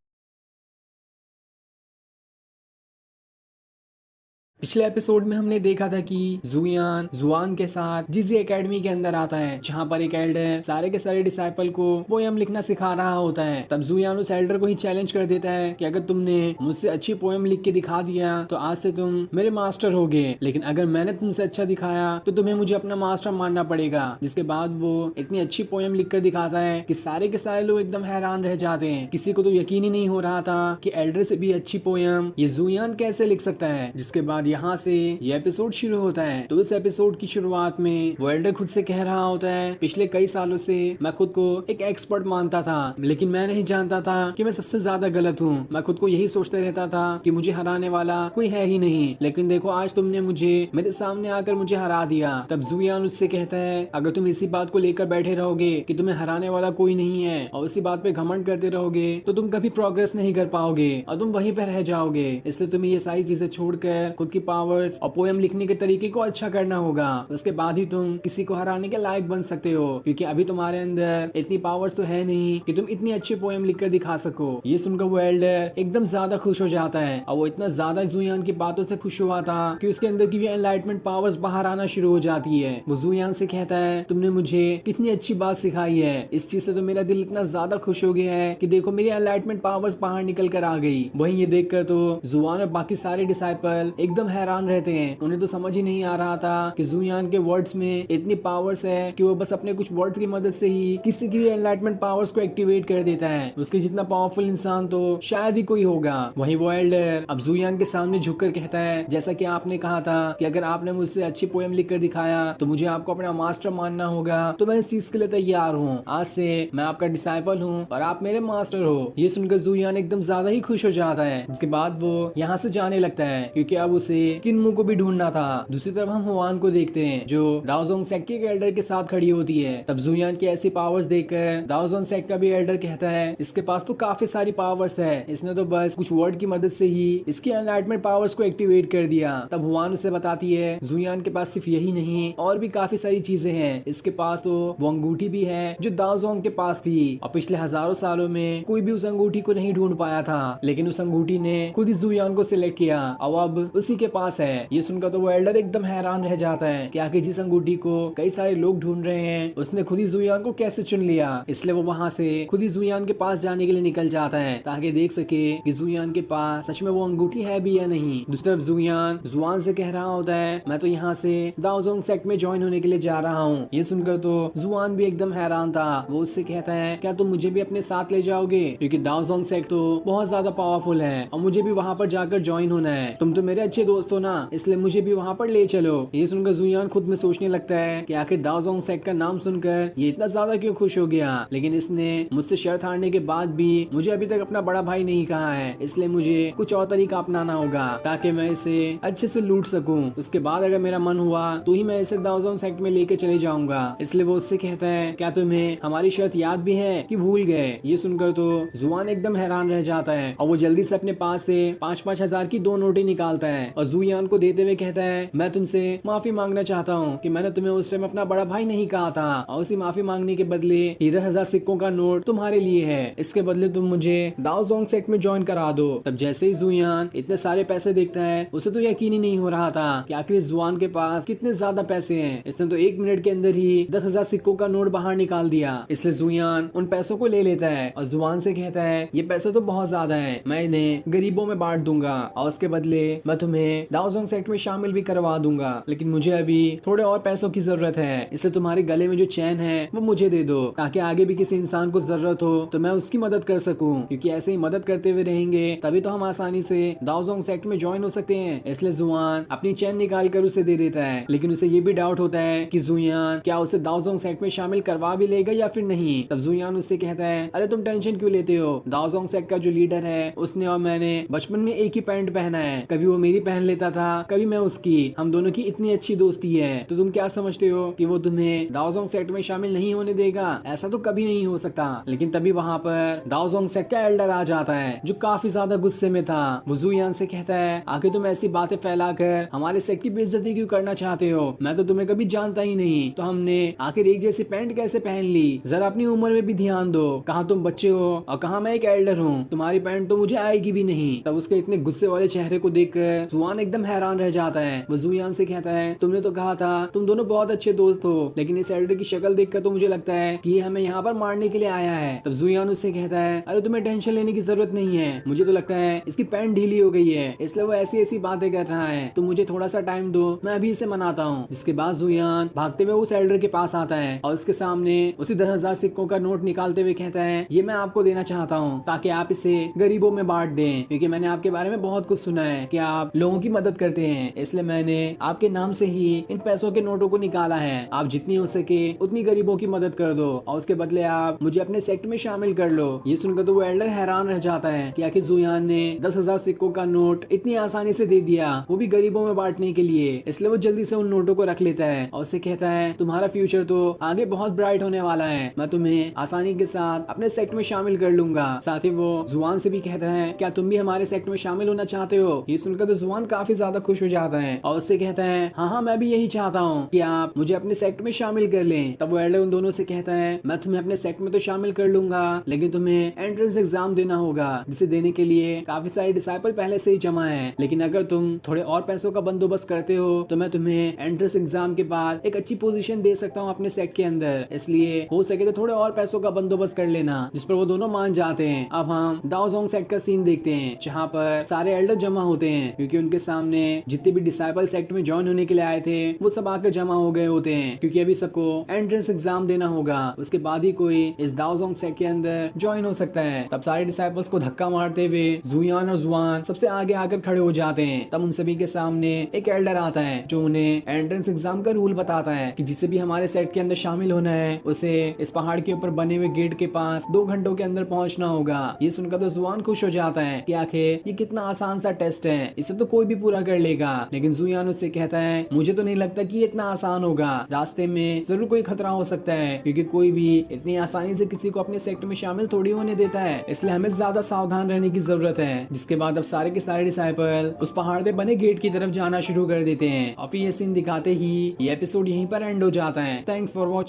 पिछले एपिसोड में हमने देखा था कि जुयान जुआन के साथ जिजी एकेडमी के अंदर आता है, जहाँ पर एक एल्डर सारे के सारे डिसाइपल को पोयम लिखना सिखा रहा होता है। तब जुयान उस एल्डर को ही चैलेंज कर देता है कि अगर तुमने मुझसे अच्छी पोयम लिख के दिखा दिया तो आज से तुम मेरे मास्टर होगे, लेकिन अगर मैंने तुमसे अच्छा दिखाया तो तुम्हें मुझे अपना मास्टर मानना पड़ेगा। जिसके बाद वो इतनी अच्छी पोयम लिख कर दिखाता है कि सारे के सारे लोग एकदम हैरान रह जाते हैं। किसी को तो यकीन ही नहीं हो रहा था कि एल्डर से भी अच्छी पोयम ये जुयान कैसे लिख सकता है। जिसके बाद यहाँ से ये एपिसोड शुरू होता है। तो इस एपिसोड की शुरुआत में वो एल्डर खुद से कह रहा होता है, पिछले कई सालों से मैं खुद को एक एक्सपर्ट मानता था, लेकिन मैं नहीं जानता था कि मैं सबसे ज्यादा गलत हूँ। मैं खुद को यही सोचते रहता था कि मुझे हराने वाला कोई है ही नहीं, लेकिन देखो आज तुमने मुझे मेरे सामने आकर मुझे हरा दिया। तब जुयान उससे कहता है, अगर तुम इसी बात को लेकर बैठे रहोगे कि तुम्हें हराने वाला कोई नहीं है और उसी बात पे घमंड करते रहोगे तो तुम कभी प्रोग्रेस नहीं कर पाओगे और तुम वहीं पे रह जाओगे। इसलिए तुम्हें ये सारी चीजें छोड़कर खुद की पावर्स और पोएम लिखने के तरीके को अच्छा करना होगा। उसके बाद ही तुम किसी को हराने के लायक बन सकते हो, क्योंकि अभी तुम्हारे अंदर इतनी पावर्स तो है नहीं कि तुम इतनी अच्छी पोएम लिखकर दिखा सको। ये सुनकर वो एल्डर एकदम ज्यादा खुश हो जाता है और वो इतना ज्यादा जुयान की बातों से खुश हुआ था कि उसके अंदर की भी एनलाइटमेंट पावर्स बाहर आना शुरू हो जाती है। वो जुयान से कहता है, तुमने मुझे कितनी अच्छी बात सिखाई है, इस चीज से तो मेरा दिल इतना ज्यादा खुश हो गया है कि देखो मेरी एनलाइटमेंट पावर्स बाहर निकल कर आ गई। वहीं ये देखकर तो जुआन और बाकी सारे डिसाइपल एकदम हैरान रहते हैं। उन्हें तो समझ ही नहीं आ रहा था कि जुयान के वर्ड्स में इतनी पावर्स है कि वो बस अपने कुछ वर्ड्स की मदद से ही किसी की भी एनलाइटमेंट पावर्स को एक्टिवेट कर देता है। उसके जितना पावरफुल इंसान तो शायद ही कोई होगा। वहीं वो एल्डर अब जुयान के सामने झुककर कहता है, जैसा कि आपने कहा था कि अगर आपने मुझसे अच्छी पोएम लिख कर दिखाया तो मुझे आपको अपना मास्टर मानना होगा, तो मैं इस चीज के लिए तैयार हूँ। आज से मैं आपका डिसाइपल हूँ और आप मेरे मास्टर हो। ये सुनकर जुयान एकदम ज्यादा ही खुश हो जाता है। उसके बाद वो यहाँ से जाने लगता है, क्योंकि अब उसे किन्मू को भी ढूंढना था। दूसरी तरफ हम हुआन को देखते हैं जो दाओजोंग सेक के एल्डर के साथ खड़ी होती है। तब जुयान की ऐसी पावर्स देखकर दाओजोंग सेक का भी एल्डर कहता है, इसके पास तो काफी सारी पावर्स है, इसने तो बस कुछ वर्ड की मदद से ही इसकी एनलाइटमेंट पावर्स को एक्टिवेट कर दिया। तब हुआन उसे बताती है, जुयान के पास सिर्फ यही नहीं और भी काफी सारी चीजें हैं। इसके पास तो वो अंगूठी भी है जो दाओजोंग के पास थी और पिछले हजारों सालों में कोई भी उस अंगूठी को नहीं ढूंढ पाया था, लेकिन उस अंगूठी ने खुद ही जुयान को सिलेक्ट किया और अब उसी के पास है। ये सुनकर तो वो एल्डर एकदम हैरान रह जाता है कि आखिर जिस अंगूठी को कई सारे लोग ढूंढ रहे हैं उसने खुद ही जुयान को कैसे चुन लिया। इसलिए वो वहाँ से खुद ही जुयान के पास जाने के लिए निकल जाता है ताकि देख सके कि जुयान के पास सच में वो अंगूठी है भी या नहीं। दूसरी तरफ जुयान जुआन से कह रहा होता है, मैं तो यहाँ से दाओजोंग सेक्ट में ज्वाइन होने के लिए जा रहा हूँ। ये सुनकर तो जुआन भी एकदम हैरान था। वो उससे कहता है, क्या तुम मुझे भी अपने साथ ले जाओगे, क्योंकि दाओजोंग सेक्ट तो बहुत ज्यादा पावरफुल है और मुझे भी वहाँ पर जाकर ज्वाइन होना है। तुम तो मेरे अच्छे दोस्त हो ना, इसलिए मुझे भी वहाँ पर ले चलो। ये सुनकर जुयान खुद में सोचने लगता है कि आखिर दाओजोंग सेक्ट का नाम सुनकर ये इतना ज्यादा क्यों खुश हो गया, लेकिन इसने मुझसे शर्त हारने के बाद भी मुझे अभी तक अपना बड़ा भाई नहीं कहा है, इसलिए मुझे कुछ और तरीका अपनाना होगा ताकि मैं इसे अच्छे से लूट सकूं। उसके बाद अगर मेरा मन हुआ तो ही मैं इसे दाओजोंग सेक्ट में लेके चले जाऊंगा। इसलिए वो उससे कहता है, क्या तुम्हें हमारी शर्त याद भी है कि भूल गए। ये सुनकर तो जुआन एकदम हैरान रह जाता है और वो जल्दी से अपने पास से 5-5 हजार की 2 नोटें निकालता है और जुयान को देते हुए कहता है, मैं तुमसे माफी मांगना चाहता हूँ कि मैंने तुम्हें उस टाइम अपना बड़ा भाई नहीं कहा था और उसी माफी मांगने के बदले 1000 सिक्कों का नोट तुम्हारे लिए है। इसके बदले तुम मुझे दाओजोंग सेक्ट में ज्वाइन करा दो। तब जैसे ही जुयान इतने सारे पैसे देखता है उसे तो यकीन ही नहीं हो रहा था कि आखिर इस जुआन के पास कितने ज्यादा पैसे हैं। इसने तो 1 मिनट के अंदर ही 10,000 सिक्कों का नोट बाहर निकाल दिया। इसलिए जुयान उन पैसों को ले लेता है और जुआन से कहता है, ये पैसे तो बहुत ज्यादा हैं, मैं इन्हें गरीबों में बांट दूंगा और उसके बदले मैं तुम्हें दाओजोंग सेक्ट में शामिल भी करवा दूंगा, लेकिन मुझे अभी थोड़े और पैसों की जरूरत है। इसलिए तुम्हारे गले में जो चैन है वो मुझे दे दो ताकि आगे भी किसी इंसान को जरूरत हो तो मैं उसकी मदद कर सकूं, क्योंकि ऐसे ही मदद करते हुए रहेंगे तभी तो हम आसानी से दाओजोंग सेक्ट में ज्वाइन हो सकते हैं। इसलिए जुआन अपनी चैन निकाल कर उसे दे देता है, लेकिन उसे ये भी डाउट होता है कि जुयान क्या उसे दाओजोंग सेक्ट में शामिल करवा भी लेगा या फिर नहीं। तब जुयान उससे कहता है, अरे तुम टेंशन क्यों लेते हो, दाओजोंग सेक्ट का जो लीडर है उसने और मैंने बचपन में एक ही पैंट पहना है, कभी वो मेरी पहन लेता था कभी मैं उसकी, हम दोनों की इतनी अच्छी दोस्ती है, तो तुम क्या समझते हो कि वो तुम्हें दाओजोंग सेक्ट में शामिल नहीं होने देगा? ऐसा तो कभी नहीं हो सकता। लेकिन तभी वहाँ पर दाओजोंग सेक्ट का एल्डर आ जाता है जो काफी ज्यादा गुस्से में था। वो जुयान से कहता है, आखिर तुम ऐसी बातें फैलाकर हमारे सेक्ट की बेइज्जती क्यों करना चाहते हो, मैं तो तुम्हें कभी जानता ही नहीं, तो हमने आखिर एक जैसी पैंट कैसे पहन ली, जरा अपनी उम्र में भी ध्यान दो, कहाँ तुम बच्चे हो और कहाँ मैं एक एल्डर हूँ, तुम्हारी पैंट तो मुझे आएगी भी नहीं। तब उसके इतने गुस्से वाले चेहरे को देखकर जुआन जुआन एकदम हैरान रह जाता है। वो जुयान से कहता है तुमने तो कहा था तुम दोनों बहुत अच्छे दोस्त हो, लेकिन इस एल्डर की शक्ल देखकर तो मुझे लगता है कि ये हमें यहाँ पर मारने के लिए आया है। तब जुयान उससे कहता है अरे तुम्हें टेंशन लेने की जरूरत नहीं है, मुझे तो लगता है इसकी पैंट ढीली हो गई है इसलिए वो ऐसी ऐसी बातें कर रहा है, तो मुझे थोड़ा सा टाइम दो, मैं अभी इसे मनाता हूँ। जिसके बाद जुयान भागते हुए उस एल्डर के पास आता है और उसके सामने उसी 10,000 सिक्कों का नोट निकालते हुए कहता है ये मैं आपको देना चाहता हूँ ताकि आप इसे गरीबों में बांट दें, क्योंकि मैंने आपके बारे में बहुत कुछ सुना है कि आप लोगों की मदद करते हैं, इसलिए मैंने आपके नाम से ही इन पैसों के नोटों को निकाला है। आप जितनी हो सके उतनी गरीबों की मदद कर दो और उसके बदले आप मुझे अपने सेक्ट में शामिल कर लो। ये सुनकर तो वो एल्डर हैरान रह जाता है कि आखिर जुयान ने 10,000 सिक्कों का नोट इतनी आसानी से दे दिया, वो भी गरीबों में बांटने के लिए। इसलिए वो जल्दी से उन नोटों को रख लेता है और उससे कहता है तुम्हारा फ्यूचर तो आगे बहुत ब्राइट होने वाला है, मैं तुम्हें आसानी के साथ अपने सेक्ट में शामिल कर लूंगा। साथ ही वो जुआन से भी कहता है क्या तुम भी हमारे सेक्ट में शामिल होना चाहते हो। ये सुनकर तो जुआन काफी ज्यादा खुश हो जाता है और उससे कहता है हाँ मैं भी यही चाहता हूँ कि आप मुझे अपने सेक्ट में शामिल कर लें। तब वो एल्डर उन दोनों से कहता है मैं तुम्हें अपने सेक्ट में तो शामिल कर लूंगा, लेकिन तुम्हें एंट्रेंस एग्जाम देना होगा, जिसे देने के लिए काफी सारे डिसाइपल पहले से ही जमा है। लेकिन अगर तुम थोड़े और पैसों का बंदोबस्त करते हो तो मैं तुम्हें एंट्रेंस एग्जाम के बाद एक अच्छी पोजीशन दे सकता हूँ अपने सेक्ट के अंदर, इसलिए हो सके तो थोड़े और पैसों का बंदोबस्त कर लेना। जिस पर वो दोनों मान जाते हैं। अब हम दाओजोंग सेक्ट का सीन देखते हैं जहाँ पर सारे एल्डर जमा होते हैं, क्योंकि उनके सामने जितने भी डिसाइपल सेक्ट में ज्वाइन होने के लिए आए थे वो सब आकर जमा हो गए होते हैं, क्योंकि अभी सबको एंट्रेंस एग्जाम देना होगा, उसके बाद ही कोई इस दाओजोंग सेक्ट के अंदर ज्वाइन हो सकता है। तब सारे डिसाइपल्स को धक्का मारते हुए जुयान और जुआन सबसे आगे आकर खड़े हो जाते हैं। तब उन सभी के सामने एक एल्डर आता है जो उन्हें एंट्रेंस एग्जाम का रूल बताता है कि जिसे भी हमारे सेट के अंदर शामिल होना है उसे इस पहाड़ के ऊपर बने हुए गेट के पास 2 घंटों के अंदर पहुंचना होगा। ये सुनकर तो जुआन खुश हो जाता है कि आखिर ये कितना आसान सा टेस्ट है, इसे तो कोई भी पूरा कर लेगा। लेकिन जुयान उससे कहता है मुझे तो नहीं लगता कि ये इतना आसान होगा, रास्ते में जरूर कोई खतरा हो सकता है, क्योंकि कोई भी इतनी आसानी से किसी को अपने सेक्ट में शामिल थोड़ी होने देता है, इसलिए हमें ज्यादा सावधान रहने की जरूरत है। जिसके बाद अब सारे के सारे डिसाइपल उस पहाड़ पे बने गेट की तरफ जाना शुरू कर देते हैं और फिर ये सीन दिखाते ही ये एपिसोड यहीं पर एंड हो जाता है। Thanks for watching.